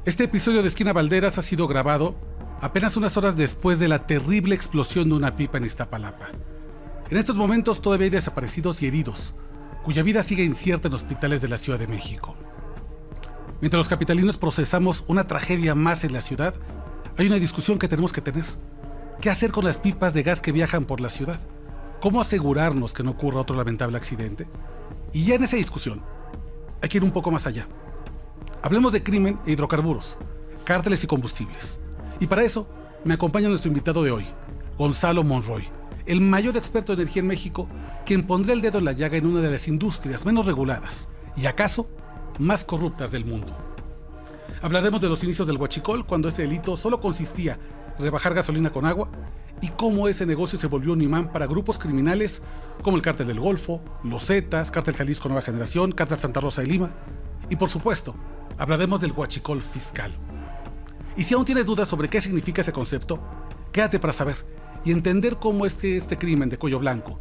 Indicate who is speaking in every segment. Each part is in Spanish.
Speaker 1: Este episodio de Esquina Balderas ha sido grabado apenas unas horas después de la terrible explosión de una pipa en Iztapalapa. En estos momentos todavía hay desaparecidos y heridos, cuya vida sigue incierta en hospitales de la Ciudad de México. Mientras los capitalinos procesamos una tragedia más en la ciudad, hay una discusión que tenemos que tener. ¿Qué hacer con las pipas de gas que viajan por la ciudad? ¿Cómo asegurarnos que no ocurra otro lamentable accidente? Y ya en esa discusión, hay que ir un poco más allá. Hablemos de crimen e hidrocarburos, cárteles y combustibles. Y para eso, me acompaña nuestro invitado de hoy, Gonzalo Monroy, el mayor experto en energía en México, quien pondrá el dedo en la llaga en una de las industrias menos reguladas y, acaso, más corruptas del mundo. Hablaremos de los inicios del huachicol, cuando ese delito solo consistía en rebajar gasolina con agua, y cómo ese negocio se volvió un imán para grupos criminales como el Cártel del Golfo, los Zetas, Cártel Jalisco Nueva Generación, Cártel Santa Rosa de Lima, y por supuesto, hablaremos del huachicol fiscal. Y si aún tienes dudas sobre qué significa ese concepto, quédate para saber y entender cómo este crimen de cuello blanco,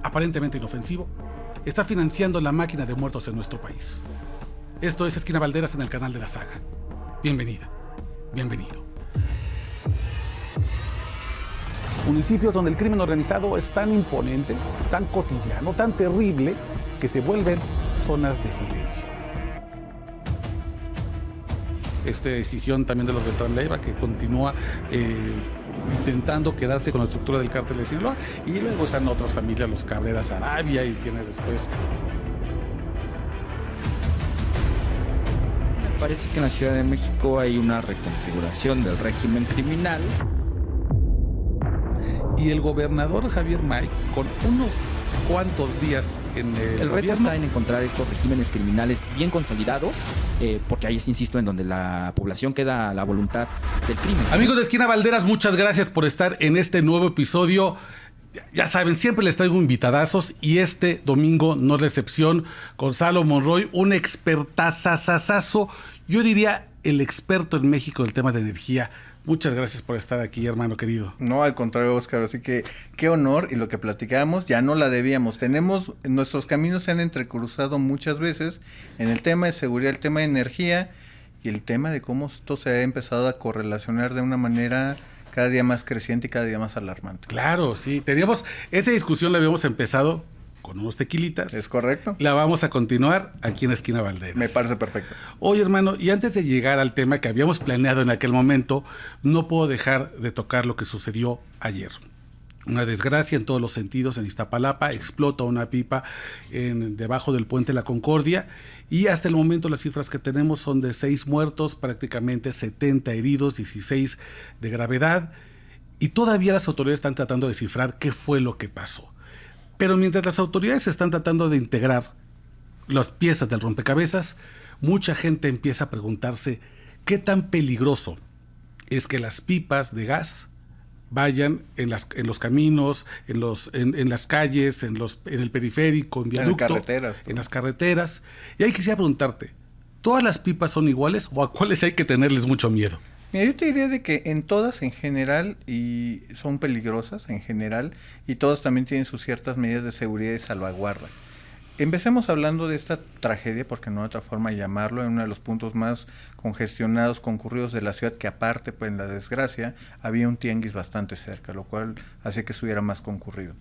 Speaker 1: aparentemente inofensivo, está financiando la máquina de muertos en nuestro país. Esto es Esquina Balderas en el canal de la Saga. Bienvenida, bienvenido. Municipios donde el crimen organizado es tan imponente, tan cotidiano, tan terrible, que se vuelven zonas de silencio. Esta decisión también de los Beltrán Leiva, que continúa intentando quedarse con la estructura del cártel de Sinaloa, y luego están otras familias, los Cabreras Arabia, y tienes después...
Speaker 2: Me parece que en la Ciudad de México hay una reconfiguración del régimen criminal.
Speaker 1: Y el gobernador Javier May, con unos cuantos días en el
Speaker 2: reto está en encontrar estos regímenes criminales bien consolidados, porque ahí es, insisto, en donde la población queda a la voluntad del crimen.
Speaker 1: Amigos de Esquina Balderas, muchas gracias por estar en este nuevo episodio. Ya saben, siempre les traigo invitadazos y este domingo no es la excepción. Gonzalo Monroy, un expertazazazazo, yo diría el experto en México del tema de energía. Muchas gracias por estar aquí, hermano querido.
Speaker 3: No, al contrario, Óscar, así que qué honor, y lo que platicábamos ya no la debíamos. Nuestros caminos se han entrecruzado muchas veces en el tema de seguridad, el tema de energía y el tema de cómo esto se ha empezado a correlacionar de una manera cada día más creciente y cada día más alarmante.
Speaker 1: Claro, sí, teníamos esa discusión, la habíamos empezado con unos tequilitas.
Speaker 3: ¿Es correcto?
Speaker 1: La vamos a continuar aquí en Esquina Balderas.
Speaker 3: Me parece perfecto.
Speaker 1: Oye, hermano, y antes de llegar al tema que habíamos planeado en aquel momento, no puedo dejar de tocar lo que sucedió ayer. Una desgracia en todos los sentidos en Iztapalapa, explota una pipa debajo del puente La Concordia, y hasta el momento las cifras que tenemos son de 6 muertos, prácticamente 70 heridos, 16 de gravedad, y todavía las autoridades están tratando de descifrar qué fue lo que pasó. Pero mientras las autoridades están tratando de integrar las piezas del rompecabezas, mucha gente empieza a preguntarse qué tan peligroso es que las pipas de gas vayan en los caminos, en las calles, en el periférico, en viaducto, en las carreteras. Y ahí quisiera preguntarte, ¿todas las pipas son iguales o a cuáles hay que tenerles mucho miedo?
Speaker 3: Mira, yo te diría de que en todas en general y son peligrosas en general, y todas también tienen sus ciertas medidas de seguridad y salvaguarda. Empecemos hablando de esta tragedia, porque no hay otra forma de llamarlo, en uno de los puntos más congestionados, concurridos de la ciudad, que aparte, pues en la desgracia, había un tianguis bastante cerca, lo cual hacía que estuviera más concurrido.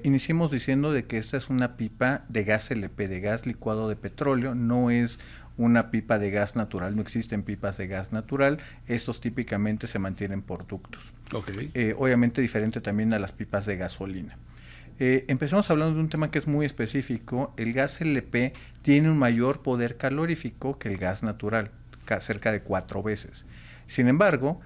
Speaker 3: Iniciemos diciendo de que esta es una pipa de gas LP, de gas licuado de petróleo, no es una pipa de gas natural, no existen pipas de gas natural, estos típicamente se mantienen por ductos.
Speaker 1: Okay.
Speaker 3: Obviamente diferente también a las pipas de gasolina. Empezamos hablando de un tema que es muy específico. El gas LP tiene un mayor poder calorífico que el gas natural, cerca de 4 veces. Sin embargo,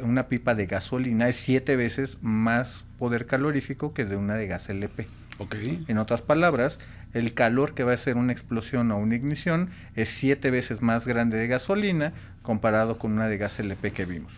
Speaker 3: una pipa de gasolina es 7 veces más poder calorífico que de una de gas LP.
Speaker 1: Okay.
Speaker 3: En otras palabras, el calor que va a hacer una explosión o una ignición es 7 veces más grande de gasolina comparado con una de gas LP que vimos.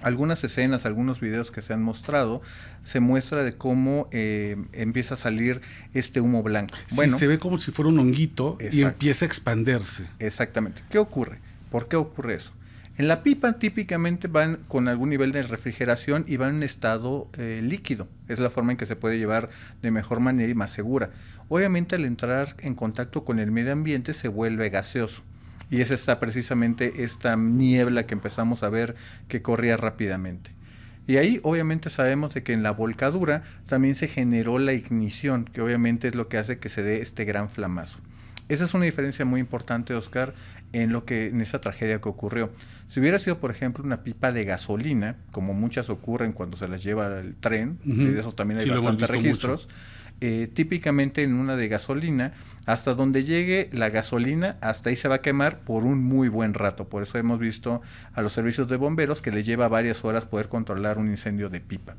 Speaker 3: Algunas escenas, algunos videos que se han mostrado, se muestra de cómo empieza a salir este humo blanco.
Speaker 1: Sí,
Speaker 3: bueno,
Speaker 1: se ve como si fuera un honguito.
Speaker 3: Exacto.
Speaker 1: Y empieza a expandirse.
Speaker 3: Exactamente. ¿Qué ocurre? ¿Por qué ocurre eso? En la pipa típicamente van con algún nivel de refrigeración y van en estado líquido. Es la forma en que se puede llevar de mejor manera y más segura. Obviamente al entrar en contacto con el medio ambiente se vuelve gaseoso. y es precisamente esta niebla que empezamos a ver que corría rápidamente. Y ahí obviamente sabemos de que en la volcadura también se generó la ignición, que obviamente es lo que hace que se dé este gran flamazo. Esa es una diferencia muy importante, Oscar, en esa tragedia que ocurrió. Si hubiera sido, por ejemplo, una pipa de gasolina, como muchas ocurren cuando se las lleva el tren, y de eso también hay bastantes registros, típicamente en una de gasolina, hasta donde llegue la gasolina, hasta ahí se va a quemar por un muy buen rato. Por eso hemos visto a los servicios de bomberos que les lleva varias horas poder controlar un incendio de pipa.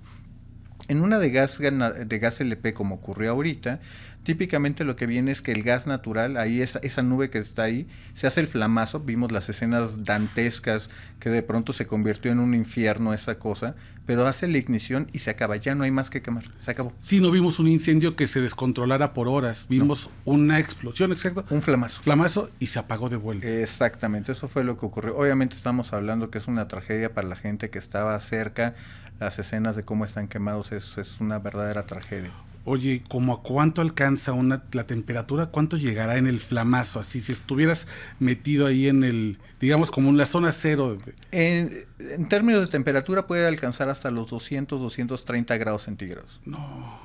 Speaker 3: En una de gas LP, como ocurrió ahorita, típicamente lo que viene es que el gas natural, ahí esa nube que está ahí, se hace el flamazo. Vimos las escenas dantescas que de pronto se convirtió en un infierno esa cosa, pero hace la ignición y se acaba, ya no hay más que quemar, se acabó.
Speaker 1: Sí, no vimos un incendio que se descontrolara por horas, vimos una explosión, exacto.
Speaker 3: Un flamazo.
Speaker 1: Flamazo y se apagó de vuelta.
Speaker 3: Exactamente, eso fue lo que ocurrió. Obviamente estamos hablando que es una tragedia para la gente que estaba cerca. Las escenas de cómo están quemados es una verdadera tragedia.
Speaker 1: Oye, ¿cómo a cuánto alcanza la temperatura? ¿Cuánto llegará en el flamazo? Así, si estuvieras metido ahí en el, digamos, como en la zona cero.
Speaker 3: En términos de temperatura puede alcanzar hasta los 200, 230 grados centígrados.
Speaker 1: No.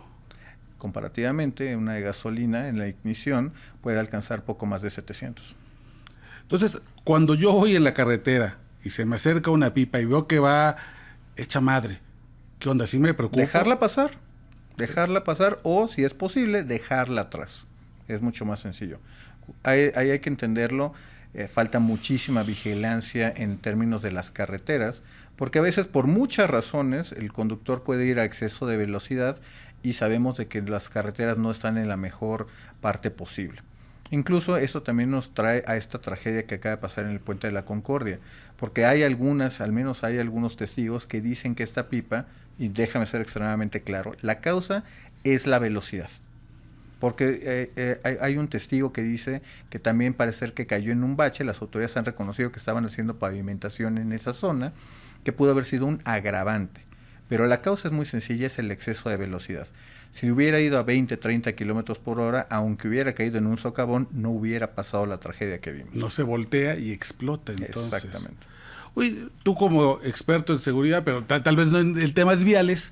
Speaker 3: Comparativamente, una de gasolina en la ignición puede alcanzar poco más de 700.
Speaker 1: Entonces, cuando yo voy en la carretera y se me acerca una pipa y veo que va hecha madre, ¿qué onda? ¿Sí me preocupa?
Speaker 3: Dejarla pasar o, si es posible, dejarla atrás. Es mucho más sencillo. Ahí hay que entenderlo. Falta muchísima vigilancia en términos de las carreteras, porque a veces por muchas razones el conductor puede ir a exceso de velocidad y sabemos de que las carreteras no están en la mejor parte posible. Incluso eso también nos trae a esta tragedia que acaba de pasar en el Puente de la Concordia, porque al menos hay algunos testigos que dicen que esta pipa, y déjame ser extremadamente claro, la causa es la velocidad. Porque hay un testigo que dice que también parece ser que cayó en un bache. Las autoridades han reconocido que estaban haciendo pavimentación en esa zona, que pudo haber sido un agravante. Pero la causa es muy sencilla, es el exceso de velocidad. Si hubiera ido a 20, 30 kilómetros por hora, aunque hubiera caído en un socavón, no hubiera pasado la tragedia que vimos.
Speaker 1: No se voltea y explota, entonces.
Speaker 3: Exactamente.
Speaker 1: Uy, tú como experto en seguridad, pero tal vez no en el temas viales,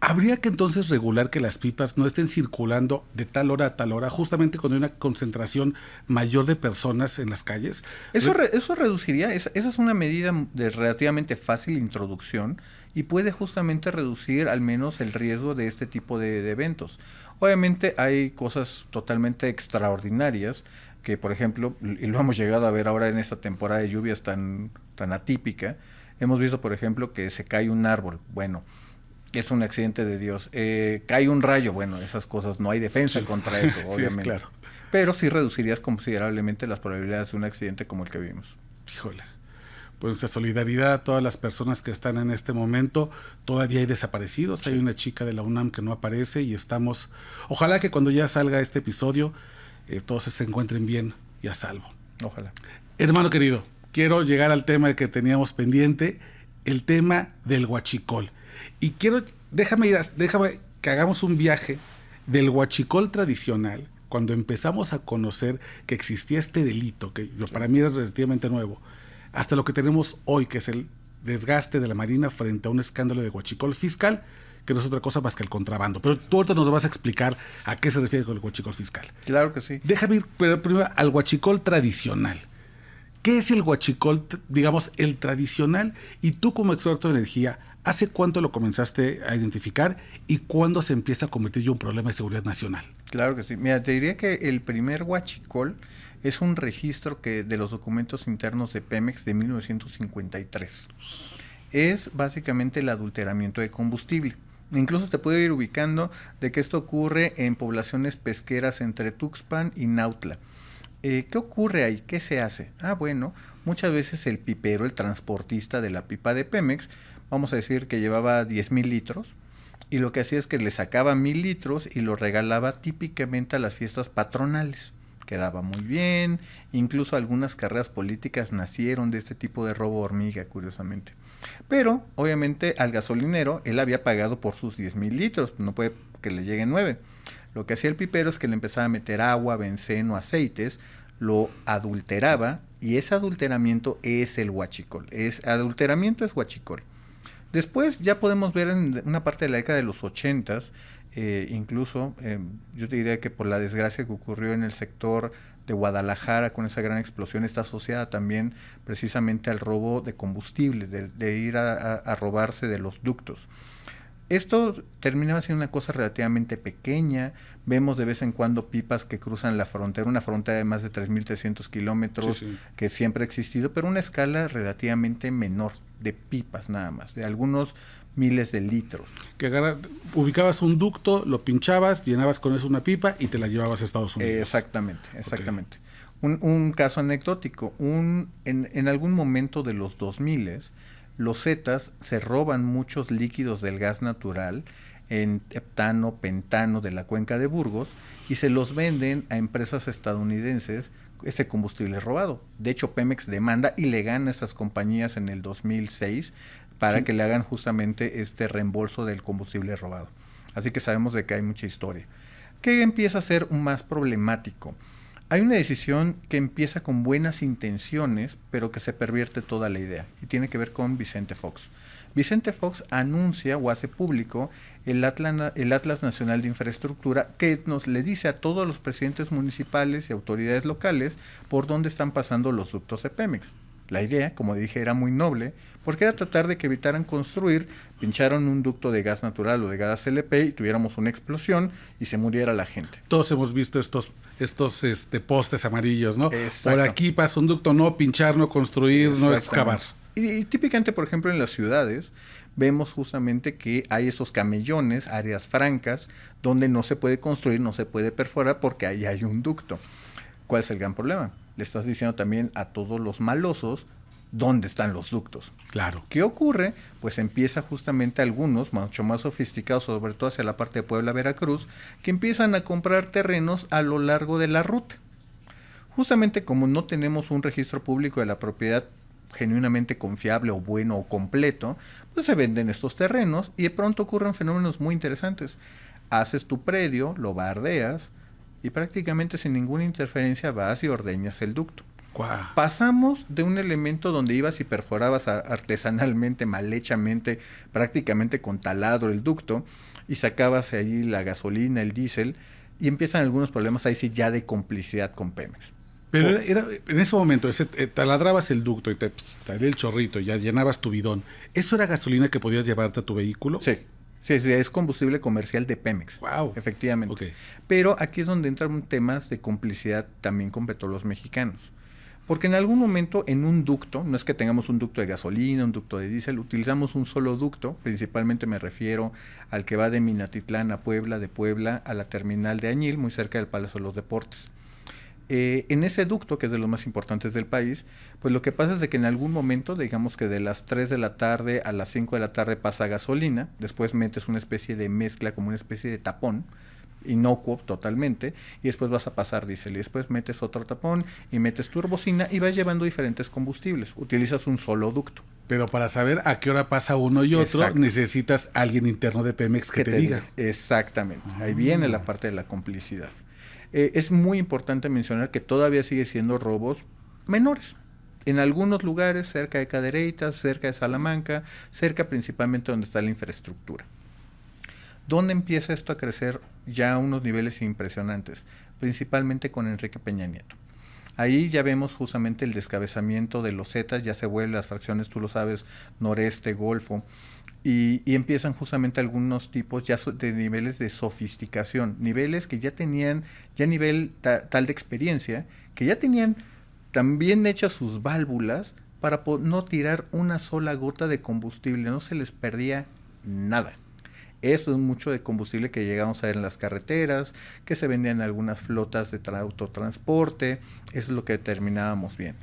Speaker 1: ¿habría que entonces regular que las pipas no estén circulando de tal hora a tal hora, justamente cuando hay una concentración mayor de personas en las calles?
Speaker 3: Eso reduciría, esa es una medida de relativamente fácil introducción y puede justamente reducir al menos el riesgo de este tipo de eventos. Obviamente hay cosas totalmente extraordinarias que, por ejemplo, y lo hemos llegado a ver ahora en esta temporada de lluvias tan atípica, hemos visto, por ejemplo, que se cae un árbol. Bueno, es un accidente de Dios. Cae un rayo, bueno, esas cosas no hay defensa contra eso, obviamente. Sí, claro. Pero sí reducirías considerablemente las probabilidades de un accidente como el que vimos.
Speaker 1: Híjole. Pues nuestra solidaridad a todas las personas que están en este momento. Todavía hay desaparecidos. Sí. Hay una chica de la UNAM que no aparece y estamos... Ojalá que cuando ya salga este episodio todos se encuentren bien y a salvo.
Speaker 3: Ojalá.
Speaker 1: Hermano querido, quiero llegar al tema que teníamos pendiente, el tema del huachicol. Y déjame que hagamos un viaje del huachicol tradicional, cuando empezamos a conocer que existía este delito, que para mí era relativamente nuevo, hasta lo que tenemos hoy, que es el desgaste de la Marina frente a un escándalo de huachicol fiscal, que no es otra cosa más que el contrabando. Pero tú ahorita nos vas a explicar a qué se refiere con el huachicol fiscal.
Speaker 3: Claro que sí.
Speaker 1: Déjame ir primero al huachicol tradicional. ¿Qué es el huachicol, digamos, el tradicional? Y tú como experto de energía, ¿hace cuánto lo comenzaste a identificar y cuándo se empieza a convertir ya en un problema de seguridad nacional?
Speaker 3: Claro que sí. Mira, te diría que el primer huachicol es un registro de los documentos internos de Pemex de 1953. Es básicamente el adulteramiento de combustible. Incluso te puedo ir ubicando de que esto ocurre en poblaciones pesqueras entre Tuxpan y Nautla. ¿Qué ocurre ahí? ¿Qué se hace? Bueno, muchas veces el pipero, el transportista de la pipa de Pemex, vamos a decir que llevaba 10,000 litros, y lo que hacía es que le sacaba 1,000 litros y lo regalaba típicamente a las fiestas patronales. Quedaba muy bien, incluso algunas carreras políticas nacieron de este tipo de robo hormiga, curiosamente. Pero, obviamente, al gasolinero, él había pagado por sus 10,000 litros, no puede que le lleguen 9. Lo que hacía el pipero es que le empezaba a meter agua, benceno, aceites, lo adulteraba y ese adulteramiento es el huachicol. Adulteramiento es huachicol. Después ya podemos ver en una parte de la década de los 80s, incluso yo te diría que por la desgracia que ocurrió en el sector de Guadalajara con esa gran explosión, está asociada también precisamente al robo de combustible, de ir a robarse de los ductos. Esto terminaba siendo una cosa relativamente pequeña. Vemos de vez en cuando pipas que cruzan la frontera, una frontera de más de 3.300 kilómetros, sí, que siempre ha existido, pero una escala relativamente menor, de pipas nada más, de algunos miles de litros.
Speaker 1: Que ubicabas un ducto, lo pinchabas, llenabas con eso una pipa y te la llevabas a Estados Unidos.
Speaker 3: Exactamente. Okay. Un caso anecdótico, en algún momento de los 2000s, los Zetas se roban muchos líquidos del gas natural, en heptano, pentano de la cuenca de Burgos, y se los venden a empresas estadounidenses ese combustible robado. De hecho, Pemex demanda y le gana a esas compañías en el 2006 para que le hagan justamente este reembolso del combustible robado. Así que sabemos de que hay mucha historia. ¿Qué empieza a ser más problemático? Hay una decisión que empieza con buenas intenciones, pero que se pervierte toda la idea, y tiene que ver con Vicente Fox. Vicente Fox anuncia o hace público el Atlas Nacional de Infraestructura, que le dice a todos los presidentes municipales y autoridades locales por dónde están pasando los ductos de Pemex. La idea, como dije, era muy noble, porque era tratar de que evitaran construir, pincharon un ducto de gas natural o de gas LP y tuviéramos una explosión y se muriera la gente.
Speaker 1: Todos hemos visto estos postes amarillos, ¿no? Exacto. Por aquí pasa un ducto, no pinchar, no construir, no excavar.
Speaker 3: Y típicamente, por ejemplo, en las ciudades vemos justamente que hay estos camellones, áreas francas, donde no se puede construir, no se puede perforar porque ahí hay un ducto. ¿Cuál es el gran problema? Le estás diciendo también a todos los malosos dónde están los ductos.
Speaker 1: Claro.
Speaker 3: ¿Qué ocurre? Pues empieza justamente algunos, mucho más sofisticados, sobre todo hacia la parte de Puebla-Veracruz, que empiezan a comprar terrenos a lo largo de la ruta. Justamente como no tenemos un registro público de la propiedad genuinamente confiable o bueno o completo, pues se venden estos terrenos y de pronto ocurren fenómenos muy interesantes. Haces tu predio, lo bardeas y prácticamente sin ninguna interferencia vas y ordeñas el ducto.
Speaker 1: Wow.
Speaker 3: Pasamos de un elemento donde ibas y perforabas artesanalmente, mal hechamente, prácticamente con taladro el ducto y sacabas ahí la gasolina, el diésel, y empiezan algunos problemas ahí sí ya de complicidad con Pemex.
Speaker 1: Pero era en ese momento, taladrabas el ducto y te salía el chorrito, ya llenabas tu bidón. ¿Eso era gasolina que podías llevarte a tu vehículo?
Speaker 3: Sí, es combustible comercial de Pemex.
Speaker 1: Wow.
Speaker 3: Efectivamente.
Speaker 1: Okay.
Speaker 3: Pero aquí es donde entran temas de complicidad también con petróleos mexicanos. Porque en algún momento en un ducto, no es que tengamos un ducto de gasolina, un ducto de diésel, utilizamos un solo ducto, principalmente me refiero al que va de Minatitlán a Puebla, de Puebla a la terminal de Añil, muy cerca del Palacio de los Deportes. En ese ducto, que es de los más importantes del país, pues lo que pasa es de que en algún momento, digamos que de las 3 de la tarde a las 5 de la tarde pasa gasolina, después metes una especie de mezcla, como una especie de tapón, inocuo totalmente, y después vas a pasar diésel, y después metes otro tapón y metes turbocina y vas llevando diferentes combustibles. Utilizas un solo ducto.
Speaker 1: Pero para saber a qué hora pasa uno y otro, exacto, necesitas alguien interno de Pemex que te diga.
Speaker 3: Exactamente. Ahí viene la parte de la complicidad. Es muy importante mencionar que todavía sigue siendo robos menores. En algunos lugares, cerca de Cadereytas, cerca de Salamanca, cerca principalmente donde está la infraestructura. ¿Dónde empieza esto a crecer ya a unos niveles impresionantes? Principalmente con Enrique Peña Nieto. Ahí ya vemos justamente el descabezamiento de los Zetas, ya se vuelven las fracciones, tú lo sabes, noreste, golfo, y empiezan justamente algunos tipos ya de niveles de sofisticación, niveles que ya tenían, ya nivel tal de experiencia, que ya tenían también hechas sus válvulas para no tirar una sola gota de combustible, no se les perdía nada. Eso es mucho de combustible que llegamos a ver en las carreteras, que se vendían en algunas flotas de autotransporte, eso es lo que determinábamos bien.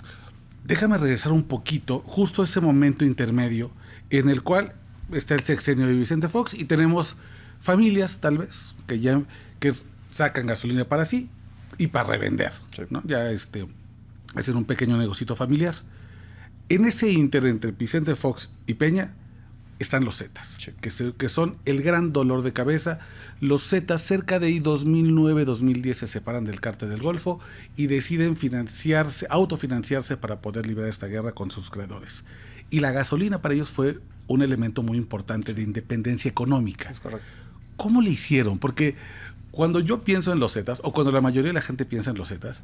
Speaker 1: Déjame regresar un poquito, justo a ese momento intermedio, en el cual está el sexenio de Vicente Fox y tenemos familias, tal vez, que sacan gasolina para sí y para revender, sí, ¿no? Ya hacen un pequeño negocito familiar. En ese ínter entre Vicente Fox y Peña, están los Zetas,
Speaker 3: Sí.
Speaker 1: que son el gran dolor de cabeza. Los Zetas cerca de ahí 2009-2010 se separan del Cártel del Golfo y deciden autofinanciarse para poder librar esta guerra con sus creadores. Y la gasolina para ellos fue un elemento muy importante de independencia económica.
Speaker 3: Es correcto.
Speaker 1: ¿Cómo le hicieron? Porque cuando yo pienso en los Zetas, o cuando la mayoría de la gente piensa en los Zetas,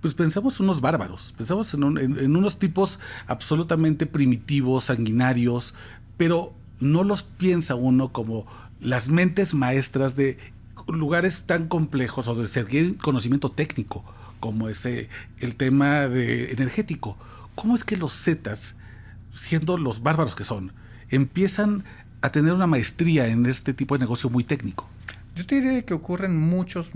Speaker 1: pues pensamos unos bárbaros, pensamos en unos tipos absolutamente primitivos, sanguinarios, pero no los piensa uno como las mentes maestras de lugares tan complejos o de seguir conocimiento técnico, como el tema energético. ¿Cómo es que los Zetas, siendo los bárbaros que son, empiezan a tener una maestría en este tipo de negocio muy técnico?
Speaker 3: Yo te diría que ocurren muchos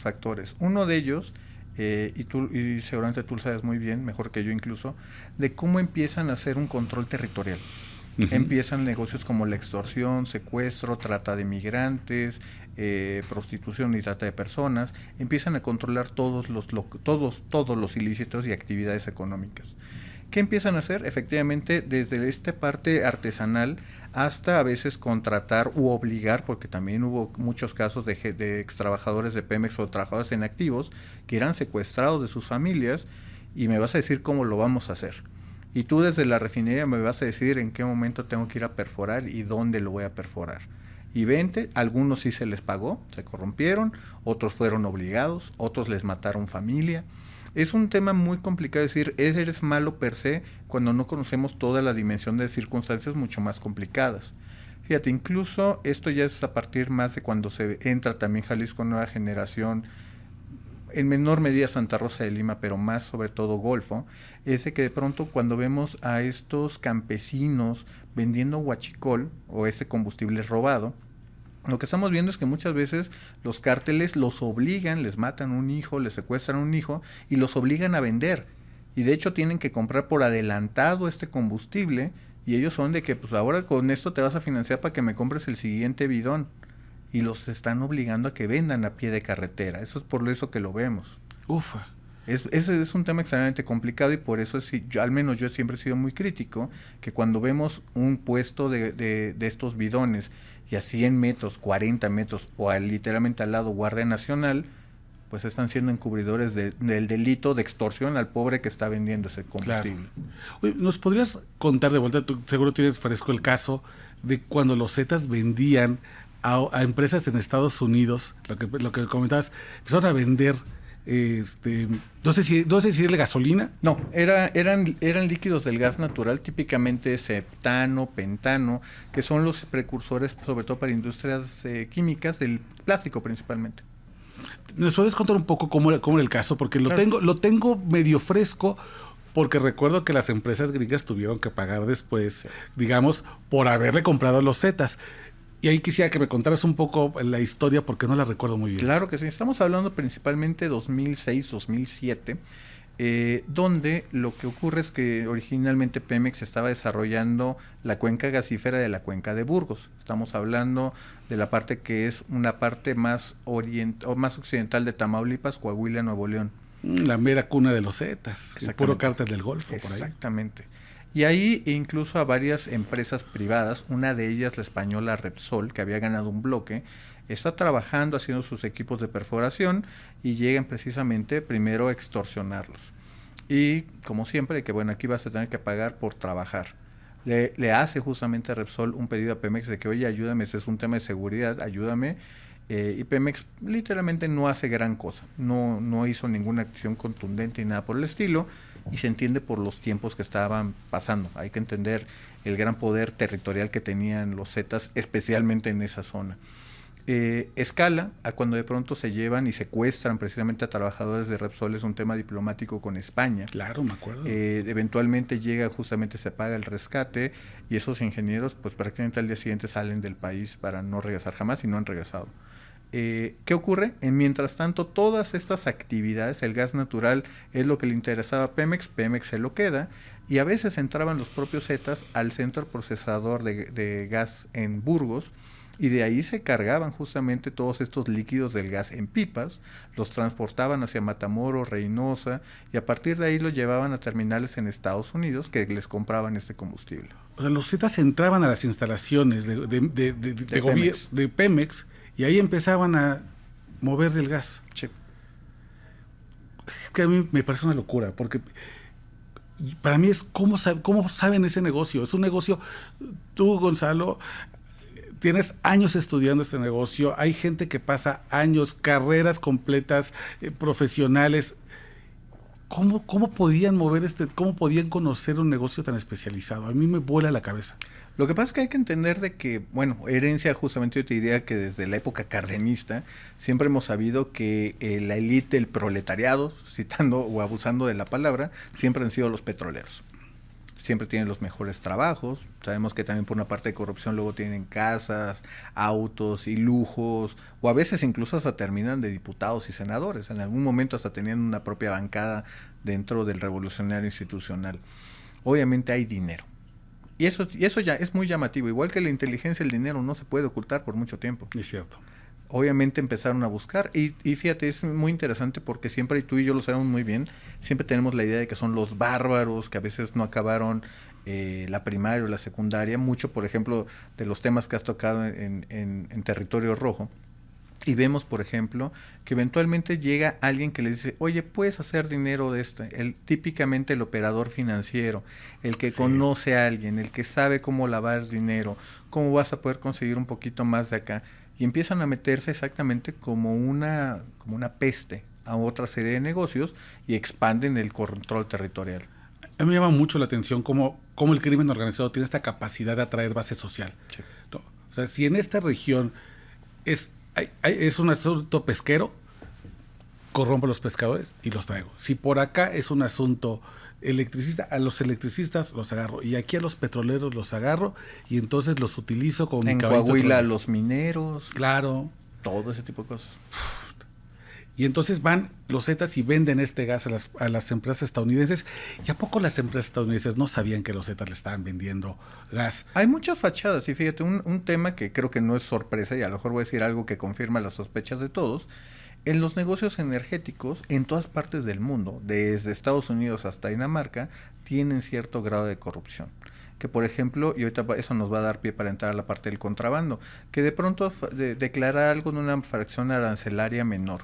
Speaker 3: factores. Uno de ellos, y seguramente tú lo sabes muy bien, mejor que yo incluso, de cómo empiezan a hacer un control territorial. Empiezan negocios como la extorsión, secuestro, trata de migrantes, prostitución y trata de personas. Empiezan a controlar todos los ilícitos y actividades económicas. ¿Qué empiezan a hacer? Efectivamente, desde esta parte artesanal hasta a veces contratar u obligar, porque también hubo muchos casos de extrabajadores de Pemex o trabajadores en activos que eran secuestrados de sus familias, y me vas a decir cómo lo vamos a hacer. Y tú desde la refinería me vas a decir en qué momento tengo que ir a perforar y dónde lo voy a perforar. Y vente, algunos sí se les pagó, se corrompieron, otros fueron obligados, otros les mataron familia. Es un tema muy complicado decir, eres malo per se, cuando no conocemos toda la dimensión de circunstancias mucho más complicadas. Fíjate, incluso esto ya es a partir más de cuando se entra también Jalisco Nueva Generación, en menor medida Santa Rosa de Lima, pero más sobre todo Golfo, es de que de pronto cuando vemos a estos campesinos vendiendo huachicol o ese combustible robado, lo que estamos viendo es que muchas veces los cárteles los obligan, les matan un hijo, les secuestran un hijo y los obligan a vender. Y de hecho tienen que comprar por adelantado este combustible, y ellos son de que pues ahora con esto te vas a financiar para que me compres el siguiente bidón. Y los están obligando a que vendan a pie de carretera. Eso es por eso que lo vemos.
Speaker 1: Ufa.
Speaker 3: Ese es un tema extremadamente complicado, y por eso al menos yo siempre he sido muy crítico, que cuando vemos un puesto de estos bidones y a 100 metros, 40 metros o literalmente al lado Guardia Nacional, pues están siendo encubridores del delito de extorsión al pobre que está vendiendo ese combustible.
Speaker 1: Claro. Oye, ¿nos podrías contar de vuelta? Tú seguro tienes fresco el caso de cuando los Zetas vendían a empresas en Estados Unidos, lo que comentabas, empezaron a vender, no sé si es gasolina.
Speaker 3: No, eran líquidos del gas natural, típicamente septano, pentano, que son los precursores sobre todo para industrias químicas, del plástico principalmente.
Speaker 1: ¿Nos puedes contar un poco cómo era el caso? Porque
Speaker 3: Claro.
Speaker 1: lo tengo medio fresco, porque recuerdo que las empresas gringas tuvieron que pagar después, digamos, por haberle comprado los Zetas. Y ahí quisiera que me contaras un poco la historia, porque no la recuerdo muy bien.
Speaker 3: Claro que sí, estamos hablando principalmente 2006-2007, donde lo que ocurre es que originalmente Pemex estaba desarrollando la cuenca gasífera de la cuenca de Burgos. Estamos hablando de la parte que es una parte más occidental de Tamaulipas, Coahuila, Nuevo León.
Speaker 1: La mera cuna de los Zetas, el puro
Speaker 3: Exactamente.
Speaker 1: cártel del Golfo, por ahí.
Speaker 3: Exactamente. Y ahí incluso a varias empresas privadas, una de ellas la española Repsol, que había ganado un bloque, está trabajando, haciendo sus equipos de perforación, y llegan precisamente primero a extorsionarlos. Y como siempre, que bueno, aquí vas a tener que pagar por trabajar. Le hace justamente a Repsol un pedido a Pemex de que, oye, ayúdame, este es un tema de seguridad, ayúdame. Y Pemex literalmente no hace gran cosa, no hizo ninguna acción contundente ni nada por el estilo, y se entiende por los tiempos que estaban pasando. Hay que entender el gran poder territorial que tenían los Zetas, especialmente en esa zona. Escala a cuando de pronto se llevan y secuestran precisamente a trabajadores de Repsol, es un tema diplomático con España.
Speaker 1: Claro, me acuerdo.
Speaker 3: Eventualmente llega, justamente se paga el rescate, y esos ingenieros pues prácticamente al día siguiente salen del país para no regresar jamás, y no han regresado. ¿Qué ocurre? Mientras tanto, todas estas actividades, el gas natural es lo que le interesaba a Pemex se lo queda, y a veces entraban los propios Zetas al centro procesador de gas en Burgos, Y de ahí se cargaban justamente todos estos líquidos del gas en pipas, los transportaban hacia Matamoros, Reynosa, y a partir de ahí los llevaban a terminales en Estados Unidos que les compraban este combustible.
Speaker 1: O sea, los Zetas entraban a las instalaciones de Pemex y ahí empezaban a mover el gas.
Speaker 3: Sí.
Speaker 1: Es que a mí me parece una locura, porque para mí es cómo saben ese negocio. Es un negocio, tú, Gonzalo, tienes años estudiando este negocio, hay gente que pasa años, carreras completas, profesionales. ¿Cómo podían mover cómo podían conocer un negocio tan especializado? A mí me vuela la cabeza.
Speaker 3: Lo que pasa es que hay que entender de que, bueno, herencia justamente yo te diría que desde la época cardenista siempre hemos sabido que la élite, el proletariado, citando o abusando de la palabra, siempre han sido los petroleros. Siempre tienen los mejores trabajos. Sabemos que también por una parte de corrupción luego tienen casas, autos y lujos, o a veces incluso hasta terminan de diputados y senadores. En algún momento hasta tenían una propia bancada dentro del revolucionario institucional. Obviamente hay dinero. Y eso ya es muy llamativo. Igual que la inteligencia, el dinero no se puede ocultar por mucho tiempo.
Speaker 1: Es cierto.
Speaker 3: Obviamente empezaron a buscar y fíjate, es muy interesante porque siempre, y tú y yo lo sabemos muy bien, siempre tenemos la idea de que son los bárbaros, que a veces no acabaron la primaria o la secundaria, mucho por ejemplo de los temas que has tocado en Territorio Rojo, y vemos por ejemplo que eventualmente llega alguien que le dice, oye, puedes hacer dinero de esto, típicamente el operador financiero, el que conoce a alguien, el que sabe cómo lavar dinero, cómo vas a poder conseguir un poquito más de acá. Y empiezan a meterse exactamente como una peste a otra serie de negocios y expanden el control territorial.
Speaker 1: A mí me llama mucho la atención cómo el crimen organizado tiene esta capacidad de atraer base social.
Speaker 3: Sí.
Speaker 1: ¿No? O sea, si en esta región es un asunto pesquero, corrompo a los pescadores y los traigo. Si por acá es un asunto electricista, a los electricistas los agarro, y aquí a los petroleros los agarro y entonces los utilizo como
Speaker 3: en Coahuila a los mineros,
Speaker 1: claro,
Speaker 3: todo ese tipo de cosas.
Speaker 1: Y entonces van los Zetas y venden este gas a las empresas estadounidenses. ¿Y a poco las empresas estadounidenses no sabían que los Zetas le estaban vendiendo gas?
Speaker 3: Hay muchas fachadas, y fíjate, un tema que creo que no es sorpresa, y a lo mejor voy a decir algo que confirma las sospechas de todos. En los negocios energéticos, en todas partes del mundo, desde Estados Unidos hasta Dinamarca, tienen cierto grado de corrupción. Que por ejemplo, y ahorita eso nos va a dar pie para entrar a la parte del contrabando, que de pronto declarar algo en una fracción arancelaria menor.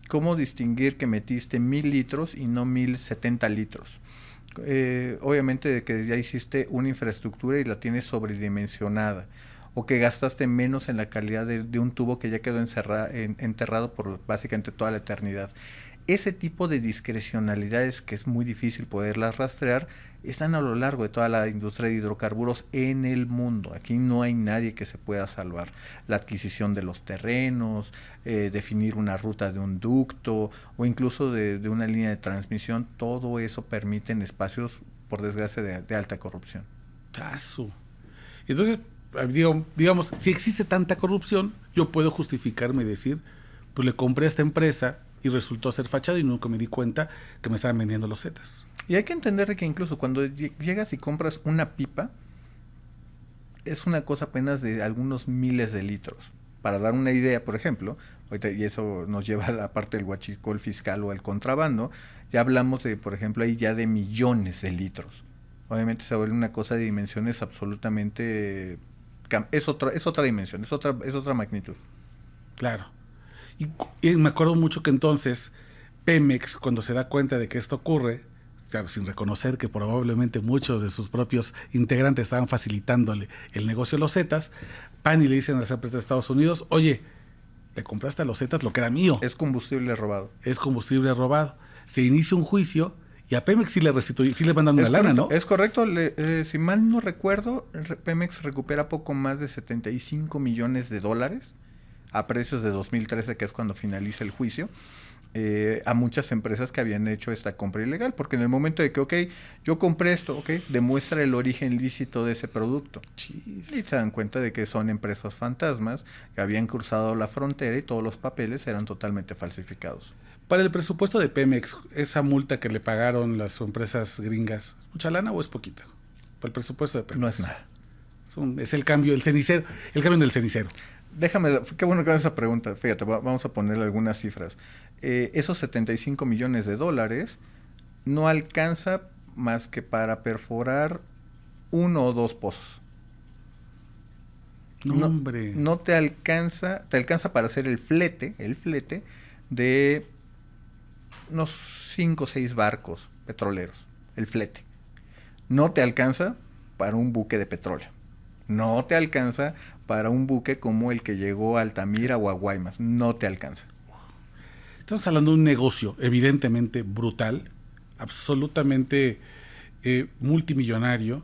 Speaker 3: ¿Cómo distinguir que metiste 1,000 litros y no 1,070 litros? Obviamente de que ya hiciste una infraestructura y la tienes sobredimensionada, o que gastaste menos en la calidad de un tubo que ya quedó enterrado por básicamente toda la eternidad. Ese tipo de discrecionalidades, que es muy difícil poderlas rastrear, están a lo largo de toda la industria de hidrocarburos en el mundo. Aquí no hay nadie que se pueda salvar. La adquisición de los terrenos, definir una ruta de un ducto o incluso de una línea de transmisión, todo eso permite en espacios, por desgracia, de alta corrupción.
Speaker 1: ¡Tazo! Entonces, digamos, si existe tanta corrupción, yo puedo justificarme y decir, pues le compré a esta empresa y resultó ser fachada y nunca me di cuenta que me estaban vendiendo los Zetas. Y
Speaker 3: hay que entender que incluso cuando llegas y compras una pipa, es una cosa apenas de algunos miles de litros. Para dar una idea, por ejemplo, ahorita, y eso nos lleva a la parte del huachicol fiscal o el contrabando, ya hablamos de, por ejemplo, ahí ya de millones de litros. Obviamente se vuelve una cosa de dimensiones absolutamente... Es otra dimensión, es otra magnitud.
Speaker 1: Claro. Y me acuerdo mucho que entonces Pemex, cuando se da cuenta de que esto ocurre, claro, sin reconocer que probablemente muchos de sus propios integrantes estaban facilitándole el negocio a los Zetas, van y le dicen a las empresas de Estados Unidos, oye, le compraste a los Zetas lo que era mío.
Speaker 3: Es combustible robado.
Speaker 1: Es combustible robado. Se inicia un juicio y a Pemex sí le mandan una lana, ¿no?
Speaker 3: Es correcto. Si mal no recuerdo, Pemex recupera poco más de $75 millones a precios de 2013, que es cuando finaliza el juicio, a muchas empresas que habían hecho esta compra ilegal, porque en el momento de que, ok, yo compré esto, ok, demuestra el origen lícito de ese producto.
Speaker 1: Jeez.
Speaker 3: Y se dan cuenta de que son empresas fantasmas que habían cruzado la frontera y todos los papeles eran totalmente falsificados.
Speaker 1: Para el presupuesto de Pemex, esa multa que le pagaron las empresas gringas, ¿es mucha lana o es poquita? Para el presupuesto de Pemex.
Speaker 3: No es nada.
Speaker 1: Es el cambio del cenicero, el cambio del cenicero.
Speaker 3: Déjame, qué bueno que haces esa pregunta. Fíjate, vamos a ponerle algunas cifras. Esos 75 millones de dólares no alcanza más que para perforar 1 o 2 pozos.
Speaker 1: No, hombre.
Speaker 3: No te alcanza para hacer el flete de unos 5 o 6 barcos petroleros, el flete. No te alcanza para un buque de petróleo. No te alcanza para un buque como el que llegó a Altamira o a Guaymas. No te alcanza.
Speaker 1: Estamos hablando de un negocio evidentemente brutal, absolutamente multimillonario,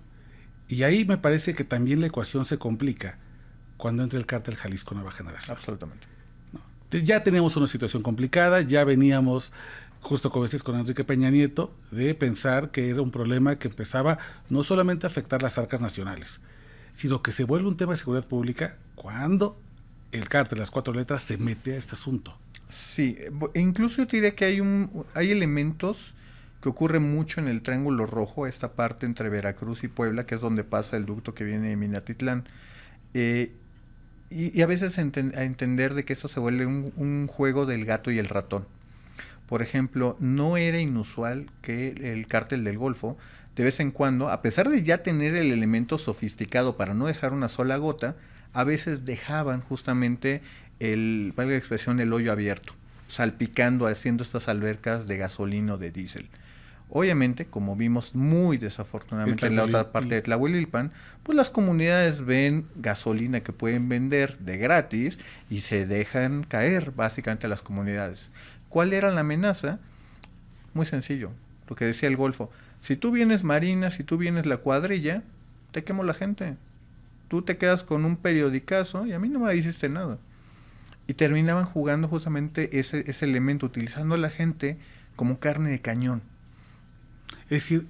Speaker 1: y ahí me parece que también la ecuación se complica cuando entra el cártel Jalisco Nueva Generación.
Speaker 3: Absolutamente.
Speaker 1: ¿No? Ya teníamos una situación complicada, ya veníamos, justo como decías con Enrique Peña Nieto, de pensar que era un problema que empezaba no solamente a afectar las arcas nacionales, sino que se vuelve un tema de seguridad pública cuando el cártel, las 4 letras, se mete a este asunto.
Speaker 3: Sí, incluso yo te diría que hay elementos que ocurren mucho en el Triángulo Rojo, esta parte entre Veracruz y Puebla, que es donde pasa el ducto que viene de Minatitlán. Y a veces a entender de que esto se vuelve un juego del gato y el ratón. Por ejemplo, no era inusual que el cártel del Golfo, de vez en cuando, a pesar de ya tener el elemento sofisticado para no dejar una sola gota, a veces dejaban justamente valga la expresión, el hoyo abierto, salpicando, haciendo estas albercas de gasolina o de diésel. Obviamente, como vimos muy desafortunadamente en la otra parte de Tlahuelilpan, pues las comunidades ven gasolina que pueden vender de gratis y se dejan caer básicamente a las comunidades. ¿Cuál era la amenaza? Muy sencillo, lo que decía el Golfo. Si tú vienes Marina, si tú vienes la cuadrilla, te quemo la gente. Tú te quedas con un periodicazo y a mí no me hiciste nada. Y terminaban jugando justamente ese elemento, utilizando a la gente como carne de cañón.
Speaker 1: Es decir,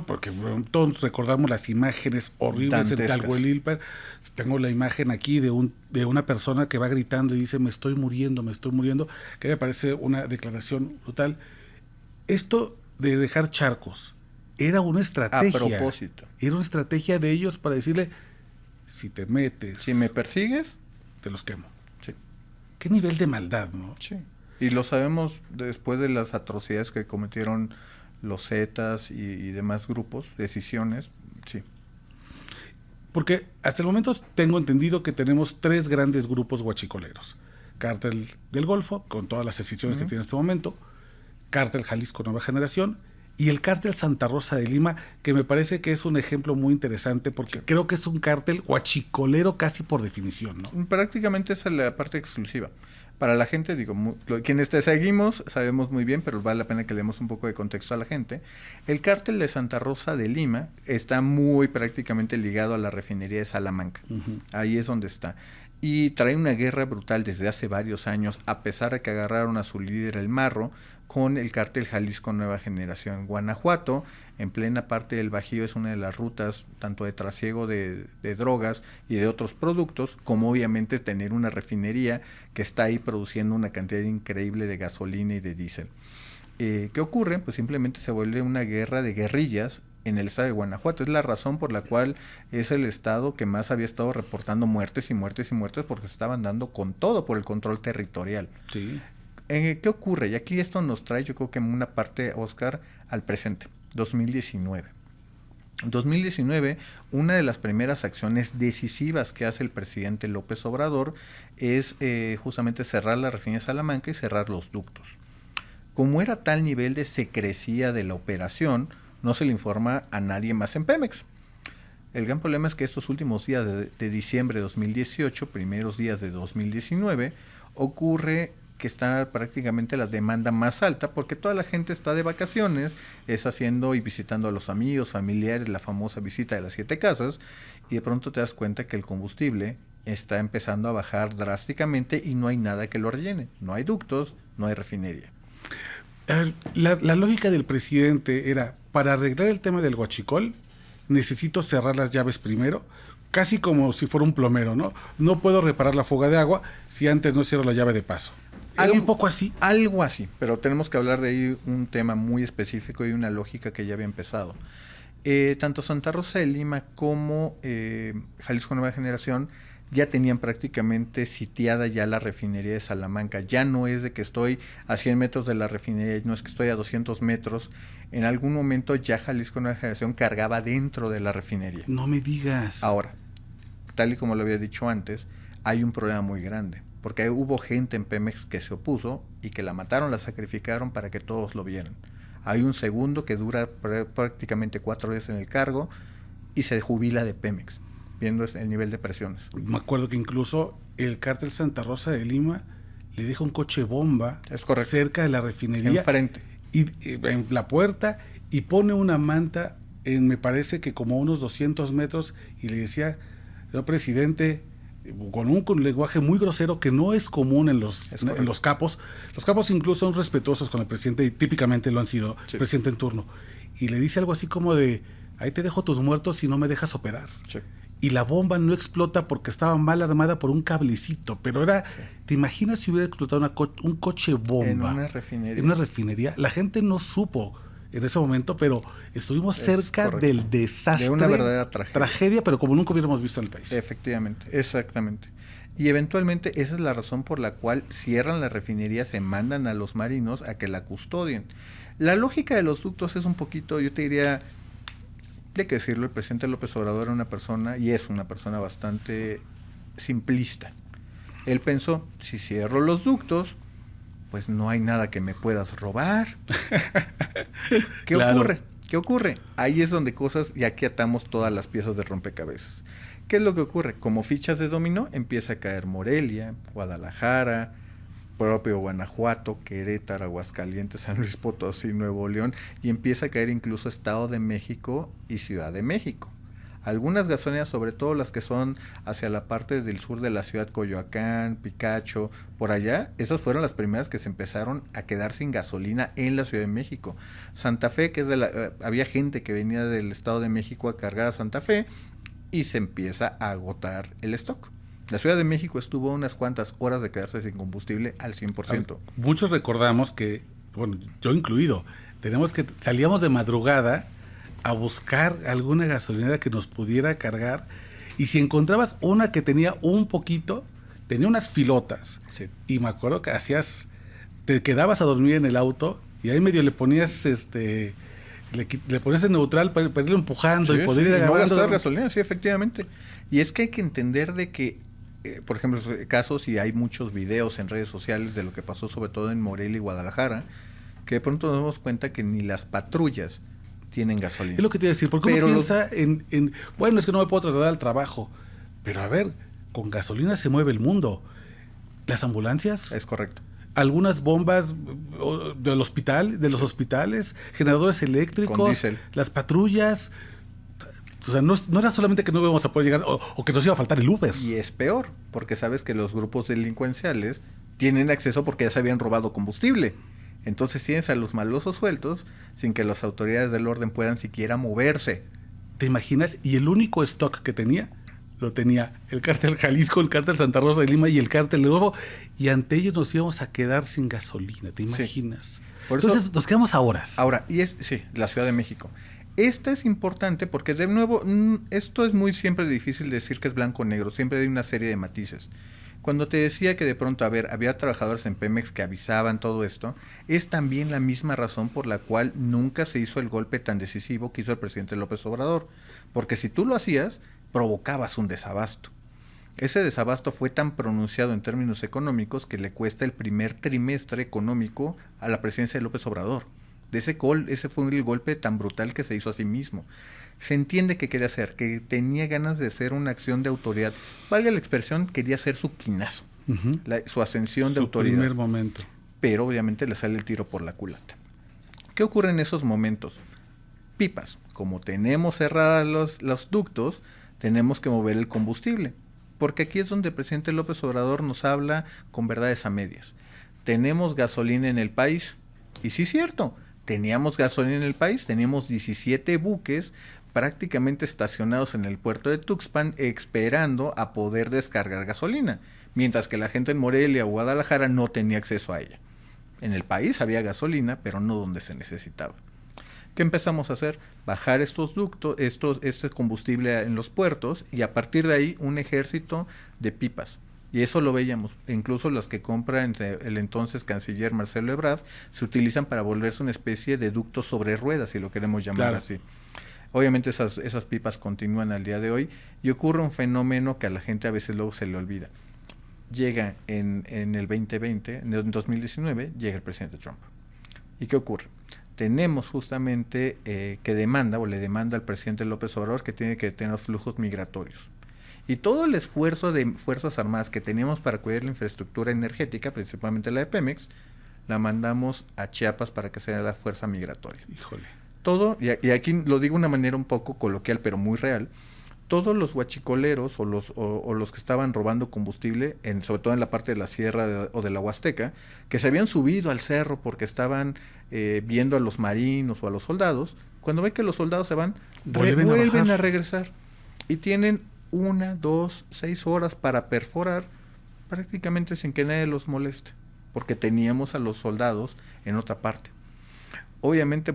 Speaker 1: porque todos recordamos las imágenes horribles en Tlahuelilpan, tengo la imagen aquí de una persona que va gritando y dice, me estoy muriendo, que me parece una declaración brutal. Esto de dejar charcos, era una estrategia.
Speaker 3: A propósito.
Speaker 1: Era una estrategia de ellos para decirle, si te metes...
Speaker 3: Si me persigues,
Speaker 1: te los quemo.
Speaker 3: Sí.
Speaker 1: Qué nivel de maldad, ¿no?
Speaker 3: Sí. Y lo sabemos después de las atrocidades que cometieron los Zetas y demás grupos, decisiones, sí.
Speaker 1: Porque hasta el momento tengo entendido que tenemos 3 grandes grupos huachicoleros. Cártel del Golfo, con todas las decisiones que tiene en este momento, Cártel Jalisco Nueva Generación y el Cártel Santa Rosa de Lima, que me parece que es un ejemplo muy interesante porque creo que es un cártel huachicolero casi por definición, ¿no?
Speaker 3: Prácticamente esa es la parte exclusiva. Para la gente, quienes te seguimos sabemos muy bien, pero vale la pena que le demos un poco de contexto a la gente. El cártel de Santa Rosa de Lima está muy prácticamente ligado a la refinería de Salamanca. Ahí es donde está. Y trae una guerra brutal desde hace varios años, a pesar de que agarraron a su líder, el Marro, con el cártel Jalisco Nueva Generación. Guanajuato, en plena parte del Bajío, es una de las rutas tanto de trasiego de drogas y de otros productos, como obviamente tener una refinería que está ahí produciendo una cantidad increíble de gasolina y de diésel. ¿Qué ocurre? Pues simplemente se vuelve una guerra de guerrillas en el estado de Guanajuato. Es la razón por la cual es el estado que más había estado reportando muertes y muertes y muertes, porque se estaban dando con todo por el control territorial.
Speaker 1: Sí.
Speaker 3: ¿Qué ocurre? Y aquí esto nos trae, yo creo que en una parte, Oscar, al presente, 2019. 2019, una de las primeras acciones decisivas que hace el presidente López Obrador es justamente cerrar la refinería de Salamanca y cerrar los ductos. Como era tal nivel de secrecía de la operación, no se le informa a nadie más en Pemex. El gran problema es que estos últimos días de diciembre de 2018, primeros días de 2019, ocurre que está prácticamente la demanda más alta porque toda la gente está de vacaciones, es haciendo y visitando a los amigos, familiares, la famosa visita de las 7 casas, y de pronto te das cuenta que el combustible está empezando a bajar drásticamente y no hay nada que lo rellene. No hay ductos, no hay refinería.
Speaker 1: La lógica del presidente era, para arreglar el tema del huachicol, necesito cerrar las llaves primero, casi como si fuera un plomero, ¿no? No puedo reparar la fuga de agua si antes no cierro la llave de paso. ¿Era un poco así?
Speaker 3: Algo así, pero tenemos que hablar de ahí un tema muy específico y una lógica que ya había empezado. Tanto Santa Rosa de Lima como Jalisco Nueva Generación ya tenían prácticamente sitiada ya la refinería de Salamanca. Ya no es de que estoy a 100 metros de la refinería, no es que estoy a 200 metros. En algún momento ya Jalisco Nueva Generación cargaba dentro de la refinería.
Speaker 1: No me digas.
Speaker 3: Ahora, tal y como lo había dicho antes, hay un problema muy grande, porque hubo gente en Pemex que se opuso y que la mataron, la sacrificaron para que todos lo vieran. Hay un segundo que dura prácticamente 4 días en el cargo y se jubila de Pemex, viendo el nivel de presiones.
Speaker 1: Me acuerdo que incluso el cártel Santa Rosa de Lima le deja un coche bomba cerca de la refinería.
Speaker 3: Enfrente.
Speaker 1: Y en la puerta, y pone una manta en, me parece que como unos 200 metros, y le decía, señor presidente, con un lenguaje muy grosero que no es común en los capos. Los capos incluso son respetuosos con el presidente y típicamente lo han sido, sí. Presidente en turno. Y le dice algo así como de, ahí te dejo tus muertos si no me dejas operar. Sí. Y la bomba no explota porque estaba mal armada por un cablecito, pero era, sí. ¿Te imaginas si hubiera explotado un coche bomba?
Speaker 3: En una refinería.
Speaker 1: En una refinería. La gente no supo en ese momento, pero estuvimos cerca del desastre.
Speaker 3: De una verdadera
Speaker 1: tragedia, pero como nunca hubiéramos visto en el país.
Speaker 3: Efectivamente, exactamente. Y eventualmente esa es la razón por la cual cierran la refinería, se mandan a los marinos a que la custodien. La lógica de los ductos es un poquito, yo te diría, de que decirlo, el presidente López Obrador era una persona, y es una persona bastante simplista. Él pensó, si cierro los ductos, pues no hay nada que me puedas robar. ¿Qué
Speaker 1: claro.
Speaker 3: ocurre? ¿Qué ocurre? Ahí es donde cosas, y aquí atamos todas las piezas de rompecabezas. ¿Qué es lo que ocurre? Como fichas de dominó, empieza a caer Morelia, Guadalajara, propio Guanajuato, Querétaro, Aguascalientes, San Luis Potosí, Nuevo León, y empieza a caer incluso Estado de México y Ciudad de México. Algunas gasolineras, sobre todo las que son hacia la parte del sur de la ciudad, Coyoacán, Picacho, por allá, esas fueron las primeras que se empezaron a quedar sin gasolina en la Ciudad de México. Santa Fe, que es había gente que venía del Estado de México a cargar a Santa Fe y se empieza a agotar el stock. La Ciudad de México estuvo unas cuantas horas de quedarse sin combustible al 100%.
Speaker 1: Muchos recordamos que, bueno, yo incluido, salíamos de madrugada a buscar alguna gasolinera que nos pudiera cargar, y si encontrabas una que tenía un poquito, tenía unas filotas, sí. Y me acuerdo que te quedabas a dormir en el auto y ahí medio le ponías le ponías en neutral para irlo empujando, sí, y poder ir agarrando.
Speaker 3: No gastar gasolina, sí, efectivamente. Y es que hay que entender de que, por ejemplo, casos, y hay muchos videos en redes sociales de lo que pasó sobre todo en Morelia y Guadalajara, que de pronto nos damos cuenta que ni las patrullas tienen gasolina.
Speaker 1: Es lo que te iba a decir, porque uno piensa bueno, es que no me puedo trasladar al trabajo, pero a ver, con gasolina se mueve el mundo. Las ambulancias.
Speaker 3: Es correcto.
Speaker 1: Algunas bombas de los hospitales, generadores eléctricos,
Speaker 3: con diésel.
Speaker 1: Las patrullas. O sea, no era solamente que no íbamos a poder llegar o que nos iba a faltar el Uber.
Speaker 3: Y es peor, porque sabes que los grupos delincuenciales tienen acceso porque ya se habían robado combustible. Entonces tienes a los malosos sueltos sin que las autoridades del orden puedan siquiera moverse.
Speaker 1: ¿Te imaginas? Y el único stock que lo tenía el cártel Jalisco, el cártel Santa Rosa de Lima y el cártel de Nuevo, y ante ellos nos íbamos a quedar sin gasolina, ¿te imaginas? Sí. Entonces nos quedamos a horas.
Speaker 3: Ahora, la Ciudad de México. Esta es importante porque, de nuevo, esto es muy siempre difícil decir que es blanco o negro, siempre hay una serie de matices. Cuando te decía que de pronto, había trabajadores en Pemex que avisaban todo esto, es también la misma razón por la cual nunca se hizo el golpe tan decisivo que hizo el presidente López Obrador. Porque si tú lo hacías, provocabas un desabasto. Ese desabasto fue tan pronunciado en términos económicos que le cuesta el primer trimestre económico a la presidencia de López Obrador. Ese fue el golpe tan brutal que se hizo a sí mismo. Se entiende que quería hacer, que tenía ganas de hacer una acción de autoridad. Valga la expresión, quería hacer su quinazo, su ascensión de autoridad.
Speaker 1: Su primer momento.
Speaker 3: Pero obviamente le sale el tiro por la culata. ¿Qué ocurre en esos momentos? Pipas. Como tenemos cerrados los ductos, tenemos que mover el combustible. Porque aquí es donde el presidente López Obrador nos habla con verdades a medias. Tenemos gasolina en el país. Y sí es cierto, teníamos gasolina en el país, teníamos 17 buques prácticamente estacionados en el puerto de Tuxpan esperando a poder descargar gasolina, mientras que la gente en Morelia o Guadalajara no tenía acceso a ella. En el país había gasolina, pero no donde se necesitaba. ¿Qué empezamos a hacer? Bajar estos ductos, este combustible en los puertos y a partir de ahí un ejército de pipas. Y eso lo veíamos. Incluso las que compra el entonces canciller Marcelo Ebrard se utilizan para volverse una especie de ducto sobre ruedas, si lo queremos llamar así. Obviamente esas pipas continúan al día de hoy y ocurre un fenómeno que a la gente a veces luego se le olvida. Llega en el 2020, en 2019, llega el presidente Trump. ¿Y qué ocurre? Tenemos justamente que le demanda al presidente López Obrador que tiene que tener flujos migratorios. Y todo el esfuerzo de Fuerzas Armadas que teníamos para cuidar la infraestructura energética, principalmente la de Pemex, la mandamos a Chiapas para que sea la fuerza migratoria.
Speaker 1: Híjole.
Speaker 3: Todo, y aquí lo digo de una manera un poco coloquial, pero muy real, todos los huachicoleros o los que estaban robando combustible, sobre todo en la parte de la sierra o de la Huasteca, que se habían subido al cerro porque estaban viendo a los marinos o a los soldados, cuando ven que los soldados se van, vuelven a regresar. Y tienen 1, 2, 6 horas para perforar prácticamente sin que nadie los moleste, porque teníamos a los soldados en otra parte. Obviamente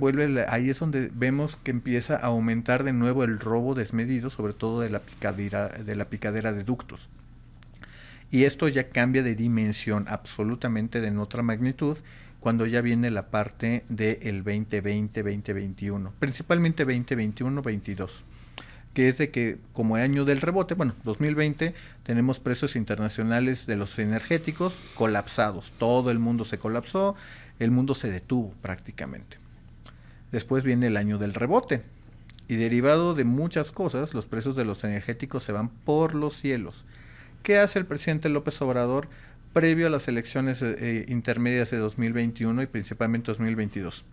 Speaker 3: ahí es donde vemos que empieza a aumentar de nuevo el robo desmedido, sobre todo de la picadera de ductos. Y esto ya cambia de dimensión absolutamente de otra magnitud cuando ya viene la parte del 2020-2021, principalmente 2021-22. Que es de que como año del rebote, 2020 tenemos precios internacionales de los energéticos colapsados, todo el mundo se colapsó, el mundo se detuvo prácticamente. Después viene el año del rebote y derivado de muchas cosas, los precios de los energéticos se van por los cielos. ¿Qué hace el presidente López Obrador previo a las elecciones intermedias de 2021 y principalmente 2022?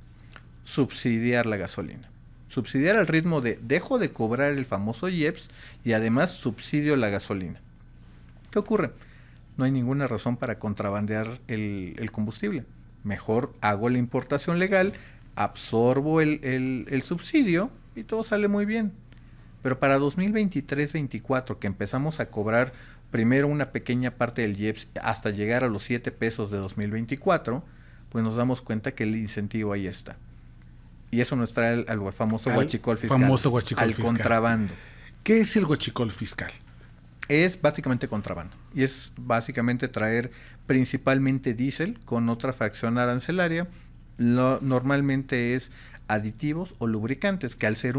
Speaker 3: Subsidiar la gasolina. Subsidiar al ritmo de dejo de cobrar el famoso IEPS y además subsidio la gasolina. ¿Qué ocurre? No hay ninguna razón para contrabandear el combustible. Mejor hago la importación legal, absorbo el subsidio y todo sale muy bien. Pero para 2023-24, que empezamos a cobrar primero una pequeña parte del IEPS hasta llegar a los 7 pesos de 2024, pues nos damos cuenta que el incentivo ahí está. Y eso nos trae al famoso huachicol fiscal, al contrabando.
Speaker 1: ¿Qué es el huachicol fiscal?
Speaker 3: Es básicamente contrabando. Y es básicamente traer principalmente diésel con otra fracción arancelaria. Normalmente es aditivos o lubricantes, que al ser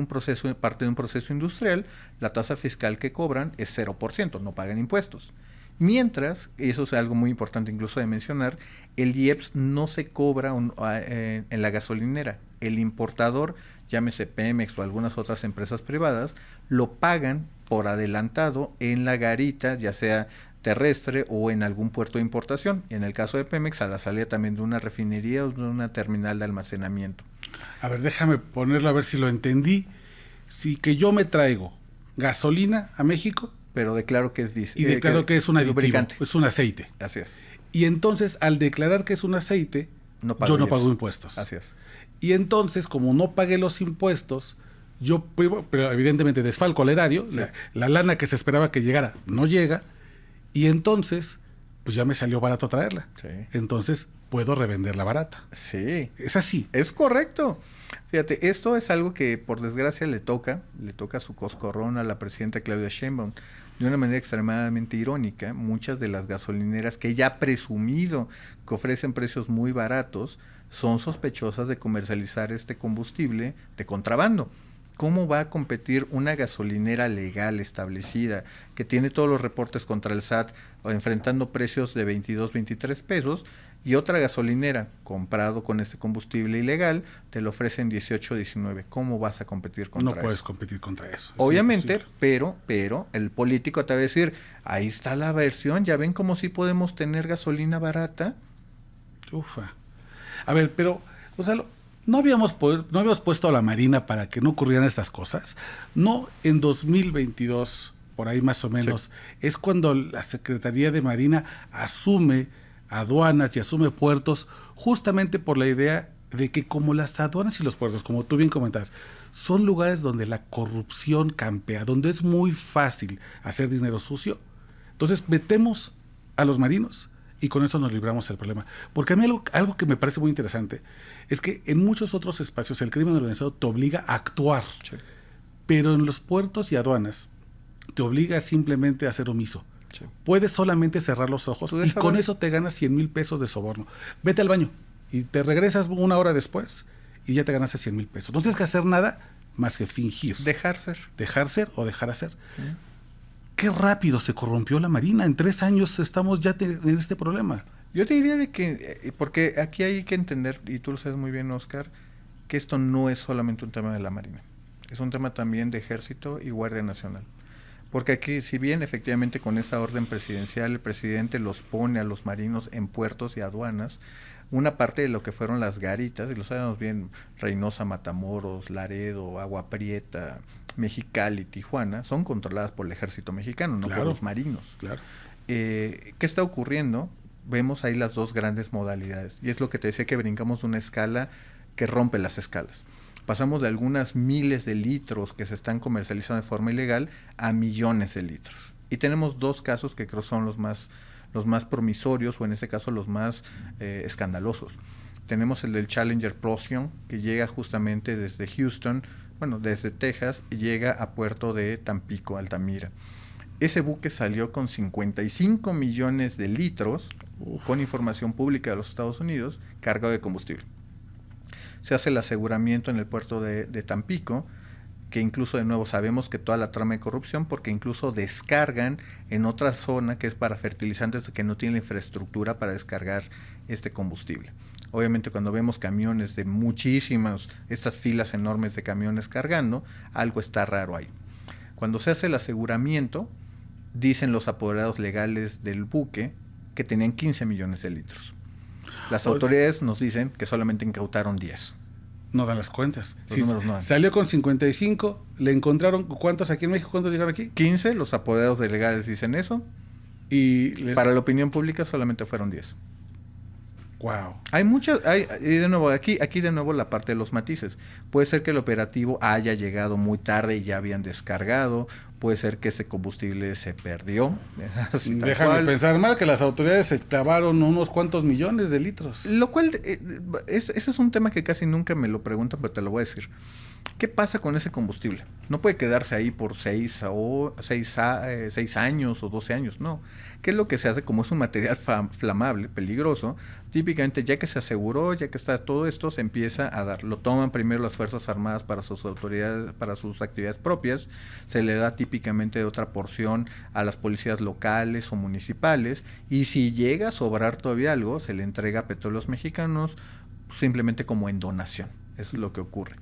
Speaker 3: parte de un proceso industrial, la tasa fiscal que cobran es 0%, no pagan impuestos. Mientras, y eso es algo muy importante incluso de mencionar, el IEPS no se cobra en la gasolinera. El importador, llámese Pemex o algunas otras empresas privadas, lo pagan por adelantado en la garita, ya sea terrestre o en algún puerto de importación. Y en el caso de Pemex, a la salida también de una refinería o de una terminal de almacenamiento.
Speaker 1: A ver, déjame ponerlo a ver si lo entendí. Si que yo me traigo gasolina a México,
Speaker 3: pero declaro que es diésel.
Speaker 1: Y declaro que es un aditivo, es un aceite.
Speaker 3: Así es.
Speaker 1: Y entonces, al declarar que es un aceite, yo no pago impuestos.
Speaker 3: Así es.
Speaker 1: Y entonces, como no pagué los impuestos, pero evidentemente desfalco al erario, sí. la lana que se esperaba que llegara no llega, y entonces, pues ya me salió barato traerla.
Speaker 3: Sí.
Speaker 1: Entonces, puedo revenderla barata.
Speaker 3: Sí.
Speaker 1: Es así.
Speaker 3: Es correcto. Fíjate, esto es algo que por desgracia le toca su coscorrón a la presidenta Claudia Sheinbaum. De una manera extremadamente irónica, muchas de las gasolineras que ya ha presumido que ofrecen precios muy baratos son sospechosas de comercializar este combustible de contrabando. ¿Cómo va a competir una gasolinera legal establecida que tiene todos los reportes contra el SAT enfrentando precios de 22, 23 pesos y otra gasolinera comprado con este combustible ilegal te lo ofrecen 18, 19? ¿Cómo vas a competir contra eso?
Speaker 1: No puedes competir contra eso.
Speaker 3: Obviamente, pero el político te va a decir, ahí está la versión, ya ven cómo sí podemos tener gasolina barata.
Speaker 1: Ufa. A ver, pero, Gonzalo, ¿no habíamos puesto a la Marina para que no ocurrieran estas cosas? No, en 2022, por ahí más o menos, sí, es cuando la Secretaría de Marina asume aduanas y asume puertos, justamente por la idea de que como las aduanas y los puertos, como tú bien comentabas, son lugares donde la corrupción campea, donde es muy fácil hacer dinero sucio. Entonces metemos a los marinos y con eso nos libramos del problema. Porque a mí algo que me parece muy interesante es que en muchos otros espacios el crimen organizado te obliga a actuar,
Speaker 3: Sí.
Speaker 1: pero en los puertos y aduanas te obliga simplemente a ser omiso.
Speaker 3: Sí.
Speaker 1: Puedes solamente cerrar los ojos
Speaker 3: Tú
Speaker 1: y
Speaker 3: déjalo
Speaker 1: con
Speaker 3: ahí.
Speaker 1: eso te ganas 100,000 pesos de soborno. Vete al baño y te regresas una hora después y ya te ganaste 100,000 pesos. No tienes que hacer nada más que fingir.
Speaker 3: Dejar ser.
Speaker 1: Dejar ser o dejar hacer. Qué rápido se corrompió la Marina. En 3 años estamos ya en este problema.
Speaker 3: Yo te diría de que, porque aquí hay que entender, y tú lo sabes muy bien, Oscar, que esto no es solamente un tema de la Marina. Es un tema también de Ejército y Guardia Nacional. Porque aquí, si bien efectivamente con esa orden presidencial el presidente los pone a los marinos en puertos y aduanas, una parte de lo que fueron las garitas, y lo sabemos bien, Reynosa, Matamoros, Laredo, Agua Prieta, Mexicali, Tijuana, son controladas por el ejército mexicano, no
Speaker 1: Claro.
Speaker 3: por los marinos.
Speaker 1: Claro.
Speaker 3: ¿Qué está ocurriendo? Vemos ahí las dos grandes modalidades. Y es lo que te decía, que brincamos de una escala que rompe las escalas. Pasamos de algunas miles de litros que se están comercializando de forma ilegal a millones de litros. Y tenemos dos casos que creo son los más promisorios, o en este caso los más escandalosos. Tenemos el del Challenger Procyon, que llega justamente desde Houston, bueno, desde Texas, y llega a puerto de Tampico, Altamira. Ese buque salió con 55 millones de litros, con información pública de los Estados Unidos, cargado de combustible. Se hace el aseguramiento en el puerto de Tampico, que incluso de nuevo sabemos que toda la trama de corrupción, porque incluso descargan en otra zona que es para fertilizantes, que no tiene la infraestructura para descargar este combustible. Obviamente cuando vemos camiones de muchísimas, estas filas enormes de camiones cargando, algo está raro ahí. Cuando se hace el aseguramiento, dicen los apoderados legales del buque que tenían 15 millones de litros. Las autoridades nos dicen que solamente incautaron 10.
Speaker 1: No dan las cuentas.
Speaker 3: Los números no dan.
Speaker 1: Salió con 55, le encontraron, ¿cuántos aquí en México? ¿Cuántos llegaron aquí?
Speaker 3: 15, los apoderados legales dicen eso.
Speaker 1: Y
Speaker 3: Para la opinión pública solamente fueron 10.
Speaker 1: Wow.
Speaker 3: Hay muchas, y de nuevo, aquí de nuevo la parte de los matices. Puede ser que el operativo haya llegado muy tarde y ya habían descargado. Puede ser que ese combustible se perdió. Así tal
Speaker 1: Déjame
Speaker 3: cual.
Speaker 1: pensar mal que las autoridades se clavaron unos cuantos millones de litros.
Speaker 3: Lo cual, ese es un tema que casi nunca me lo preguntan, pero te lo voy a decir. ¿Qué pasa con ese combustible? No puede quedarse ahí por 6 años o 12 años, no. ¿Qué es lo que se hace? Como es un material flamable, peligroso, típicamente ya que se aseguró, ya que está todo esto, se empieza a dar. Lo toman primero las Fuerzas Armadas para sus autoridades, para sus actividades propias, se le da típicamente otra porción a las policías locales o municipales, y si llega a sobrar todavía algo, se le entrega a Petróleos Mexicanos simplemente como en donación. Eso es lo que ocurre.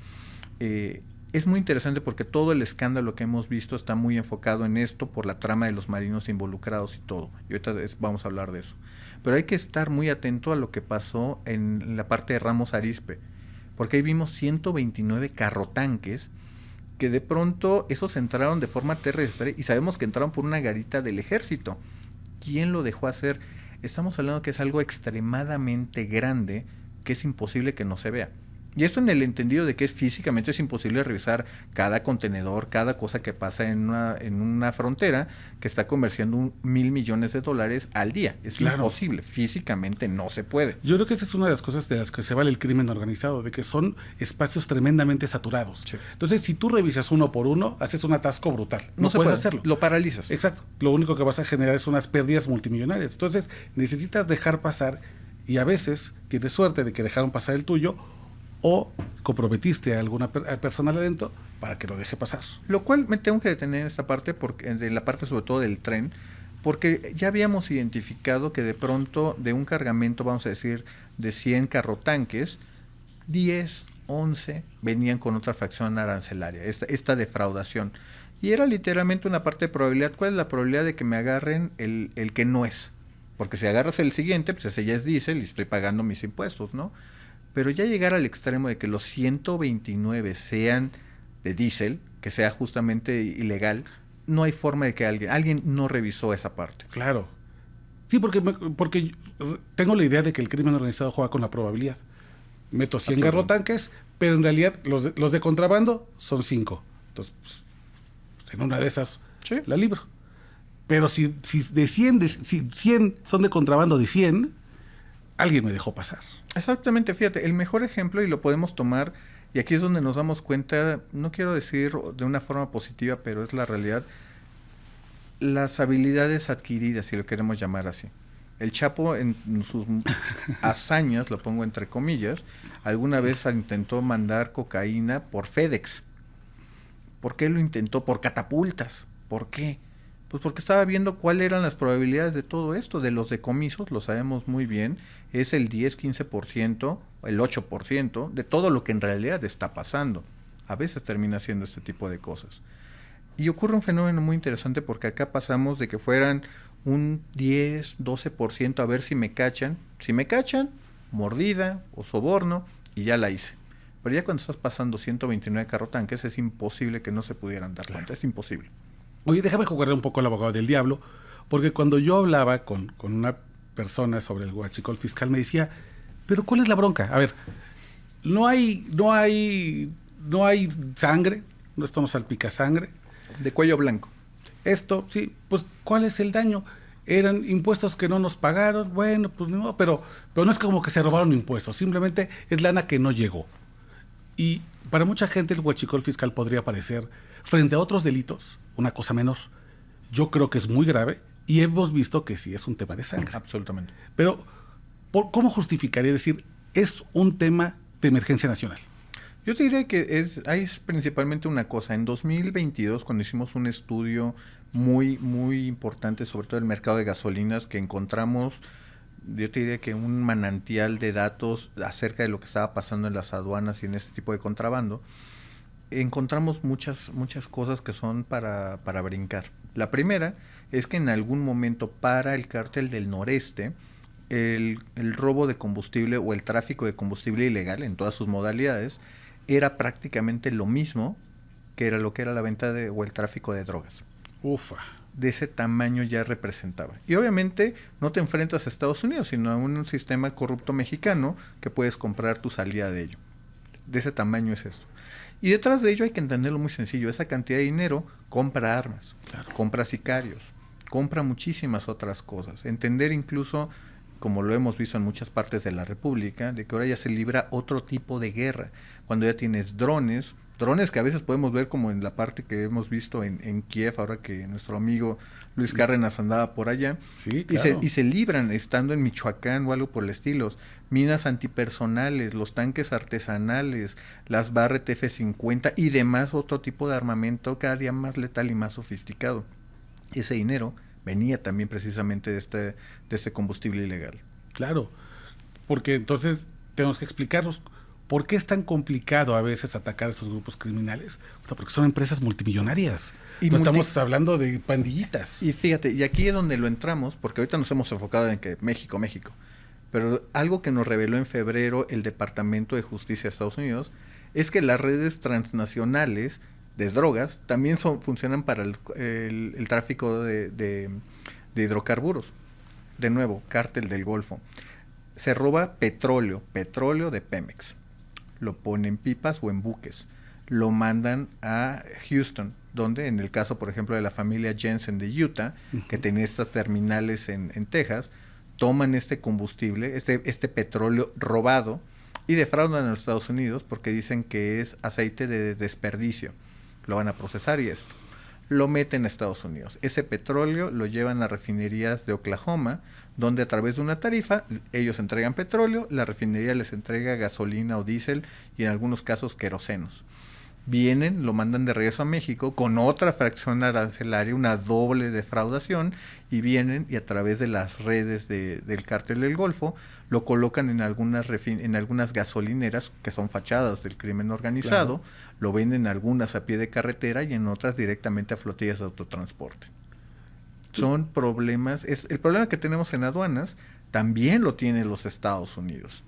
Speaker 3: Es muy interesante porque todo el escándalo que hemos visto está muy enfocado en esto por la trama de los marinos involucrados y todo. Y ahorita vamos a hablar de eso. Pero hay que estar muy atento a lo que pasó en la parte de Ramos Arizpe, porque ahí vimos 129 carrotanques que de pronto esos entraron de forma terrestre y sabemos que entraron por una garita del ejército. ¿Quién lo dejó hacer? Estamos hablando que es algo extremadamente grande que es imposible que no se vea. Y esto en el entendido de que físicamente es imposible revisar cada contenedor, cada cosa que pasa en una frontera que está comerciando 1,000 millones de dólares al día. Es imposible, físicamente no se puede.
Speaker 1: Yo creo que esa es una de las cosas de las que se vale el crimen organizado, de que son espacios tremendamente saturados.
Speaker 3: Sí.
Speaker 1: Entonces, si tú revisas uno por uno, haces un atasco brutal. No
Speaker 3: se
Speaker 1: puedes
Speaker 3: puede
Speaker 1: hacerlo.
Speaker 3: Lo paralizas.
Speaker 1: Exacto. Lo único que vas a generar son unas pérdidas multimillonarias. Entonces, necesitas dejar pasar, y a veces tienes suerte de que dejaron pasar el tuyo, o comprometiste a alguna persona adentro para que lo deje pasar.
Speaker 3: Lo cual me tengo que detener en esta parte, porque en la parte sobre todo del tren, porque ya habíamos identificado que de pronto de un cargamento, vamos a decir, de 100 carrotanques, 10, 11 venían con otra fracción arancelaria, esta defraudación. Y era literalmente una parte de probabilidad. ¿Cuál es la probabilidad de que me agarren el que no es? Porque si agarras el siguiente, pues ese ya es diésel y estoy pagando mis impuestos, ¿no? Pero ya llegar al extremo de que los 129 sean de diésel, que sea justamente ilegal, no hay forma de que alguien no revisó esa parte.
Speaker 1: Claro. Sí, porque tengo la idea de que el crimen organizado juega con la probabilidad. Meto 100 garrotanques, pero en realidad los de contrabando son 5. Entonces, pues, en una de esas
Speaker 3: Sí.
Speaker 1: la libro. Pero si de 100, si 100 son de contrabando de 100, alguien me dejó pasar.
Speaker 3: Exactamente, fíjate, el mejor ejemplo, y lo podemos tomar, y aquí es donde nos damos cuenta, no quiero decir de una forma positiva, pero es la realidad, las habilidades adquiridas, si lo queremos llamar así. El Chapo en sus hazañas, lo pongo entre comillas, alguna vez intentó mandar cocaína por FedEx. ¿Por qué lo intentó? Por catapultas. ¿Por qué? Pues porque estaba viendo cuáles eran las probabilidades de todo esto, de los decomisos, lo sabemos muy bien, es el 10, 15%, el 8% de todo lo que en realidad está pasando. A veces termina siendo este tipo de cosas. Y ocurre un fenómeno muy interesante porque acá pasamos de que fueran un 10, 12% a ver si me cachan. Si me cachan, mordida o soborno y ya la hice. Pero ya cuando estás pasando 129 carrotanques es imposible que no se pudieran dar cuenta, es imposible.
Speaker 1: Oye, déjame jugarle un poco al abogado del diablo, porque cuando yo hablaba con una persona sobre el huachicol fiscal me decía, pero ¿cuál es la bronca? A ver, no hay sangre, esto no salpica sangre.
Speaker 3: De cuello blanco.
Speaker 1: Esto, sí, pues ¿cuál es el daño? Eran impuestos que no nos pagaron, bueno, pues no, pero no es como que se robaron impuestos, simplemente es lana que no llegó. Y para mucha gente el huachicol fiscal podría parecer, frente a otros delitos, una cosa menor. Yo creo que es muy grave y hemos visto que sí es un tema de sangre.
Speaker 3: Absolutamente.
Speaker 1: Pero, ¿cómo justificaría decir es un tema de emergencia nacional?
Speaker 3: Yo te diría que es principalmente una cosa. En 2022, cuando hicimos un estudio muy, muy importante sobre todo el mercado de gasolinas, que encontramos, yo te diría que un manantial de datos acerca de lo que estaba pasando en las aduanas y en este tipo de contrabando, encontramos muchas cosas que son para brincar. La primera es que en algún momento para el cártel del noreste, el robo de combustible o el tráfico de combustible ilegal en todas sus modalidades era prácticamente lo mismo que era lo que era la venta o el tráfico de drogas.
Speaker 1: Ufa.
Speaker 3: De ese tamaño ya representaba. Y obviamente no te enfrentas a Estados Unidos, sino a un sistema corrupto mexicano que puedes comprar tu salida de ello. De ese tamaño es esto. Y detrás de ello hay que entenderlo muy sencillo. Esa cantidad de dinero compra armas, claro, compra sicarios, compra muchísimas otras cosas. Entender incluso, como lo hemos visto en muchas partes de la República, de que ahora ya se libra otro tipo de guerra. Cuando ya tienes drones que a veces podemos ver como en la parte que hemos visto en Kiev, ahora que nuestro amigo Luis Cárdenas andaba por allá,
Speaker 1: sí, claro,
Speaker 3: y se libran estando en Michoacán o algo por el estilo. Minas antipersonales, los tanques artesanales, las Barrett F-50 y demás otro tipo de armamento cada día más letal y más sofisticado. Ese dinero venía también precisamente de este combustible ilegal.
Speaker 1: Claro, porque entonces tenemos que explicarnos por qué es tan complicado a veces atacar a estos grupos criminales. O sea, porque son empresas multimillonarias. Y no estamos hablando de pandillitas.
Speaker 3: Y fíjate, y aquí es donde lo entramos, porque ahorita nos hemos enfocado en que México. Pero algo que nos reveló en febrero el Departamento de Justicia de Estados Unidos es que las redes transnacionales de drogas también funcionan para el tráfico de hidrocarburos. De nuevo, cártel del Golfo. Se roba petróleo de Pemex. Lo ponen en pipas o en buques. Lo mandan a Houston, donde en el caso, por ejemplo, de la familia Jensen de Utah, que tenía estas terminales en Texas, toman este combustible, este petróleo robado y defraudan a los Estados Unidos porque dicen que es aceite de desperdicio. Lo van a procesar y esto. Lo meten a Estados Unidos. Ese petróleo lo llevan a refinerías de Oklahoma, donde a través de una tarifa ellos entregan petróleo, la refinería les entrega gasolina o diésel y en algunos casos querosenos. Vienen, lo mandan de regreso a México con otra fracción arancelaria, una doble defraudación, y vienen y a través de las redes del cártel del Golfo lo colocan en algunas gasolineras que son fachadas del crimen organizado, claro, lo venden algunas a pie de carretera y en otras directamente a flotillas de autotransporte. Son problemas, el problema que tenemos en aduanas también lo tienen los Estados Unidos.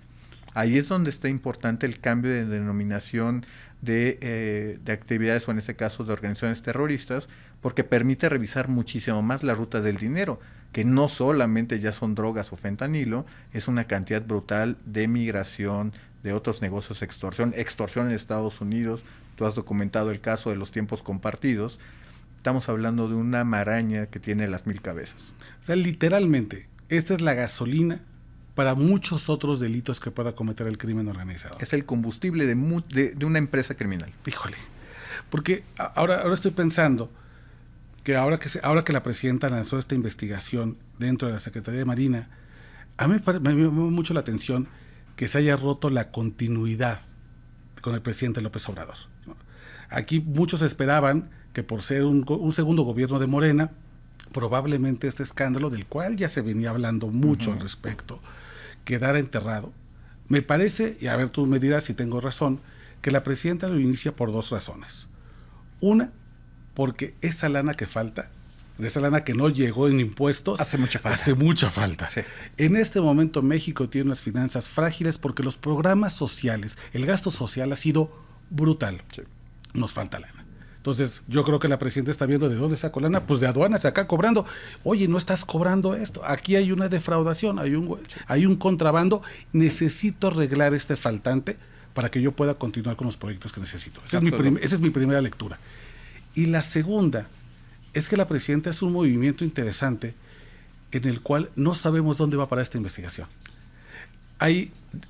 Speaker 3: Ahí es donde está importante el cambio de denominación de actividades o en este caso de organizaciones terroristas, porque permite revisar muchísimo más las rutas del dinero, que no solamente ya son drogas o fentanilo, es una cantidad brutal de migración, de otros negocios, extorsión en Estados Unidos. Tú has documentado el caso de los tiempos compartidos. estamos hablando de una maraña que tiene las 1000 cabezas.
Speaker 1: O sea, literalmente, esta es la gasolina para muchos otros delitos que pueda cometer el crimen organizado.
Speaker 3: Es el combustible de una empresa criminal.
Speaker 1: Híjole, porque ahora estoy pensando que ahora que la presidenta lanzó esta investigación dentro de la Secretaría de Marina, a mí me llamó mucho la atención que se haya roto la continuidad con el presidente López Obrador, ¿no? Aquí muchos esperaban que por ser un segundo gobierno de Morena, probablemente este escándalo, del cual ya se venía hablando mucho al respecto, quedara enterrado. Me parece, y a ver, tú me dirás si tengo razón, que la presidenta lo inicia por 2 razones. Una, porque esa lana que falta, esa lana que no llegó en impuestos,
Speaker 3: hace mucha falta.
Speaker 1: Hace mucha falta.
Speaker 3: Sí.
Speaker 1: En este momento México tiene unas finanzas frágiles porque los programas sociales, el gasto social ha sido brutal.
Speaker 3: Sí.
Speaker 1: Nos falta lana. Entonces, yo creo que la presidenta está viendo de dónde sacó lana, pues de aduanas acá cobrando. Oye, no estás cobrando esto. Aquí hay una defraudación, hay un contrabando. Necesito arreglar este faltante para que yo pueda continuar con los proyectos que necesito. Esa es mi primera lectura. Y la segunda es que la presidenta es un movimiento interesante en el cual no sabemos dónde va a parar esta investigación.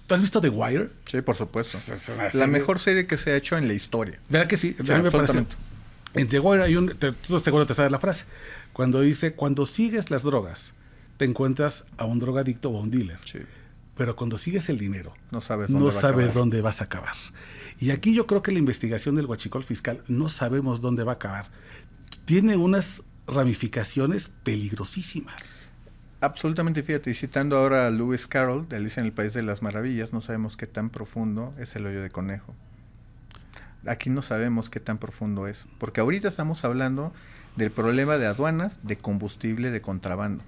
Speaker 1: ¿Tú has visto The Wire?
Speaker 3: Sí, por supuesto.
Speaker 1: Es
Speaker 3: la mejor serie que se ha hecho en la historia.
Speaker 1: ¿Verdad que sí?
Speaker 3: Sí, absolutamente.
Speaker 1: En The Wire hay tú seguro te sabes la frase, cuando dice, cuando sigues las drogas, te encuentras a un drogadicto o a un dealer.
Speaker 3: Sí.
Speaker 1: Pero cuando sigues el dinero,
Speaker 3: no sabes
Speaker 1: dónde vas a acabar. Y aquí yo creo que la investigación del huachicol fiscal no sabemos dónde va a acabar. Tiene unas ramificaciones peligrosísimas.
Speaker 3: Absolutamente, fíjate, y citando ahora a Lewis Carroll, de Alicia en el País de las Maravillas, no sabemos qué tan profundo es el hoyo de conejo. Aquí no sabemos qué tan profundo es, porque ahorita estamos hablando del problema de aduanas, de combustible, de contrabando.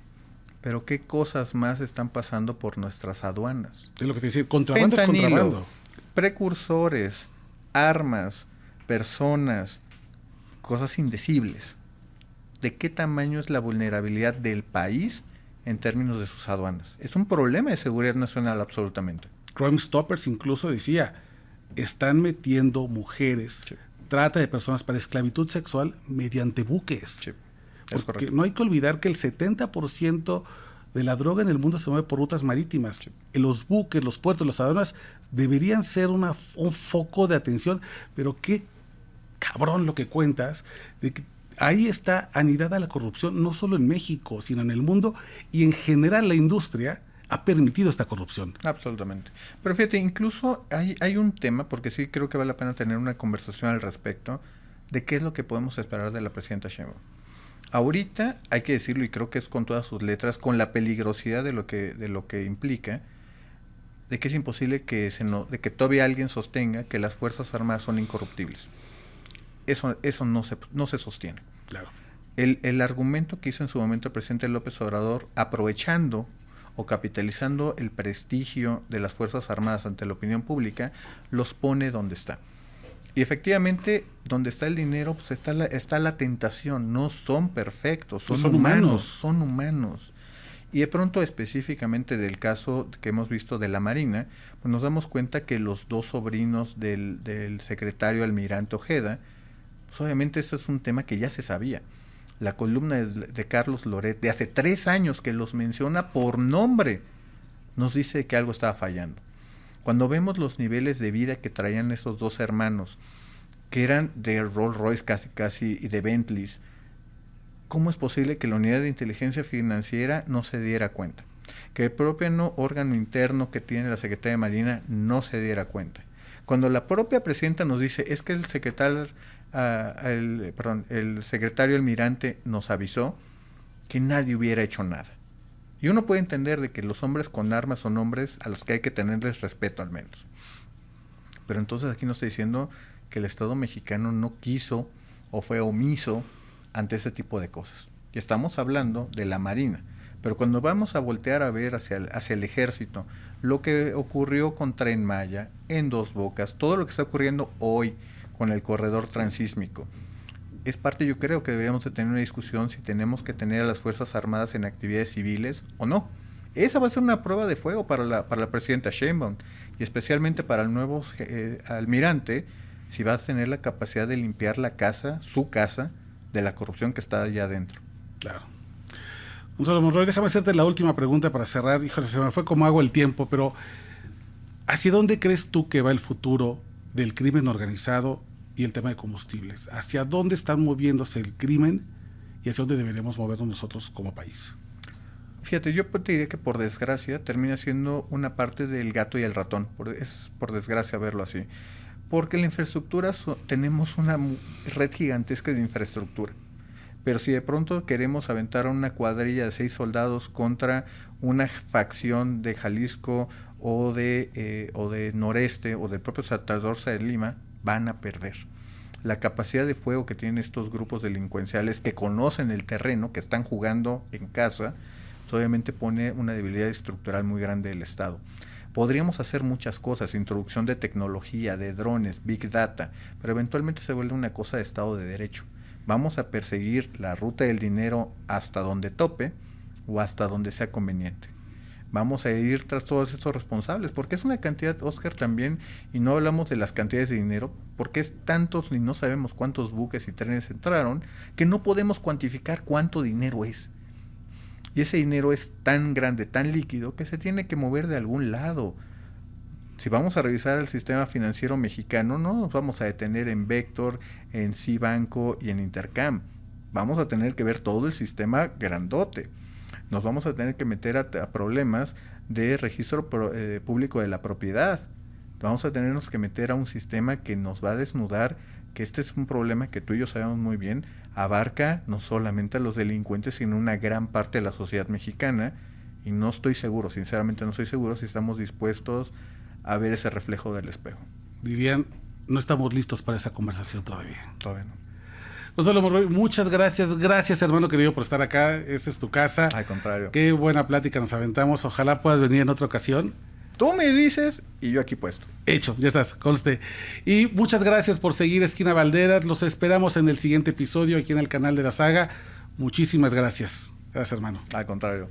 Speaker 3: Pero qué cosas más están pasando por nuestras aduanas.
Speaker 1: Es lo que te decía, contrabando es contrabando.
Speaker 3: Precursores, armas, personas, cosas indecibles. ¿De qué tamaño es la vulnerabilidad del país en términos de sus aduanas? Es un problema de seguridad nacional absolutamente.
Speaker 1: Crime Stoppers incluso decía, están metiendo mujeres, sí, trata de personas para esclavitud sexual mediante buques.
Speaker 3: Sí,
Speaker 1: porque
Speaker 3: correcto.
Speaker 1: No hay que olvidar que el 70% de la droga en el mundo se mueve por rutas marítimas. Sí. Los buques, los puertos, las aduanas deberían ser un foco de atención, pero qué cabrón lo que cuentas, de que ahí está anidada la corrupción, no solo en México, sino en el mundo, y en general la industria ha permitido esta corrupción.
Speaker 3: Absolutamente. Pero fíjate, incluso hay un tema, porque sí creo que vale la pena tener una conversación al respecto, de qué es lo que podemos esperar de la presidenta Sheinbaum. Ahorita, hay que decirlo, y creo que es con todas sus letras, con la peligrosidad de lo que implica, de que es imposible de que todavía alguien sostenga que las Fuerzas Armadas son incorruptibles. Eso no se sostiene.
Speaker 1: Claro.
Speaker 3: El argumento que hizo en su momento el presidente López Obrador, aprovechando o capitalizando el prestigio de las Fuerzas Armadas ante la opinión pública, los pone donde está. Y efectivamente, donde está el dinero, pues está la tentación. No son perfectos, son humanos. Y de pronto, específicamente del caso que hemos visto de la Marina, pues nos damos cuenta que los 2 sobrinos del secretario almirante Ojeda, pues obviamente eso es un tema que ya se sabía. La columna de Carlos Loret, de hace 3 años que los menciona por nombre, nos dice que algo estaba fallando. Cuando vemos los niveles de vida que traían esos 2 hermanos, que eran de Rolls Royce casi y de Bentleys, ¿cómo es posible que la unidad de inteligencia financiera no se diera cuenta? Que el propio órgano interno que tiene la Secretaría de Marina no se diera cuenta. Cuando la propia presidenta nos dice, es que el secretario almirante nos avisó que nadie hubiera hecho nada. Y uno puede entender de que los hombres con armas son hombres a los que hay que tenerles respeto al menos. Pero entonces aquí nos está diciendo que el Estado mexicano no quiso o fue omiso ante ese tipo de cosas. Y estamos hablando de la Marina. Pero cuando vamos a voltear a ver hacia el ejército, lo que ocurrió con Tren Maya, en Dos Bocas, todo lo que está ocurriendo hoy con el corredor transísmico, es parte, yo creo que deberíamos de tener una discusión si tenemos que tener a las Fuerzas Armadas en actividades civiles o no. Esa va a ser una prueba de fuego para la presidenta Sheinbaum, y especialmente para el nuevo almirante, si va a tener la capacidad de limpiar la casa, su casa, de la corrupción que está allá adentro.
Speaker 1: Claro. Gonzalo Monroy, déjame hacerte la última pregunta para cerrar. Híjole, se me fue como agua el tiempo, pero ¿hacia dónde crees tú que va el futuro del crimen organizado y el tema de combustibles? ¿Hacia dónde están moviéndose el crimen y hacia dónde deberíamos movernos nosotros como país?
Speaker 3: Fíjate, yo te diría que por desgracia termina siendo una parte del gato y el ratón. Es por desgracia verlo así. Porque la infraestructura, tenemos una red gigantesca de infraestructura. Pero si de pronto queremos aventar a una cuadrilla de 6 soldados contra una facción de Jalisco o de Noreste o del propio Salvador de Lima, van a perder. La capacidad de fuego que tienen estos grupos delincuenciales que conocen el terreno, que están jugando en casa, obviamente pone una debilidad estructural muy grande del Estado. Podríamos hacer muchas cosas, introducción de tecnología, de drones, big data, pero eventualmente se vuelve una cosa de Estado de Derecho. Vamos a perseguir la ruta del dinero hasta donde tope o hasta donde sea conveniente. Vamos a ir tras todos estos responsables, porque es una cantidad, Oscar, también, y no hablamos de las cantidades de dinero, porque es tantos, ni no sabemos cuántos buques y trenes entraron, que no podemos cuantificar cuánto dinero es. Y ese dinero es tan grande, tan líquido, que se tiene que mover de algún lado. Si vamos a revisar el sistema financiero mexicano, no nos vamos a detener en Vector, en Cibanco y en Intercam. Vamos a tener que ver todo el sistema grandote. Nos vamos a tener que meter a problemas de registro público de la propiedad. Vamos a tenernos que meter a un sistema que nos va a desnudar, que este es un problema que tú y yo sabemos muy bien, abarca no solamente a los delincuentes, sino una gran parte de la sociedad mexicana, y no estoy seguro, sinceramente no estoy seguro si estamos dispuestos a ver ese reflejo del espejo.
Speaker 1: Dirían, no estamos listos para esa conversación todavía.
Speaker 3: Todavía no.
Speaker 1: Gonzalo Monroy, muchas gracias. Gracias, hermano querido, por estar acá. Esta es tu casa.
Speaker 3: Al contrario.
Speaker 1: Qué buena plática nos aventamos. Ojalá puedas venir en otra ocasión.
Speaker 3: Tú me dices y yo aquí puesto.
Speaker 1: Hecho, ya estás, conste. Y muchas gracias por seguir Esquina Valderas. Los esperamos en el siguiente episodio aquí en el canal de la saga. Muchísimas gracias. Gracias, hermano.
Speaker 3: Al contrario.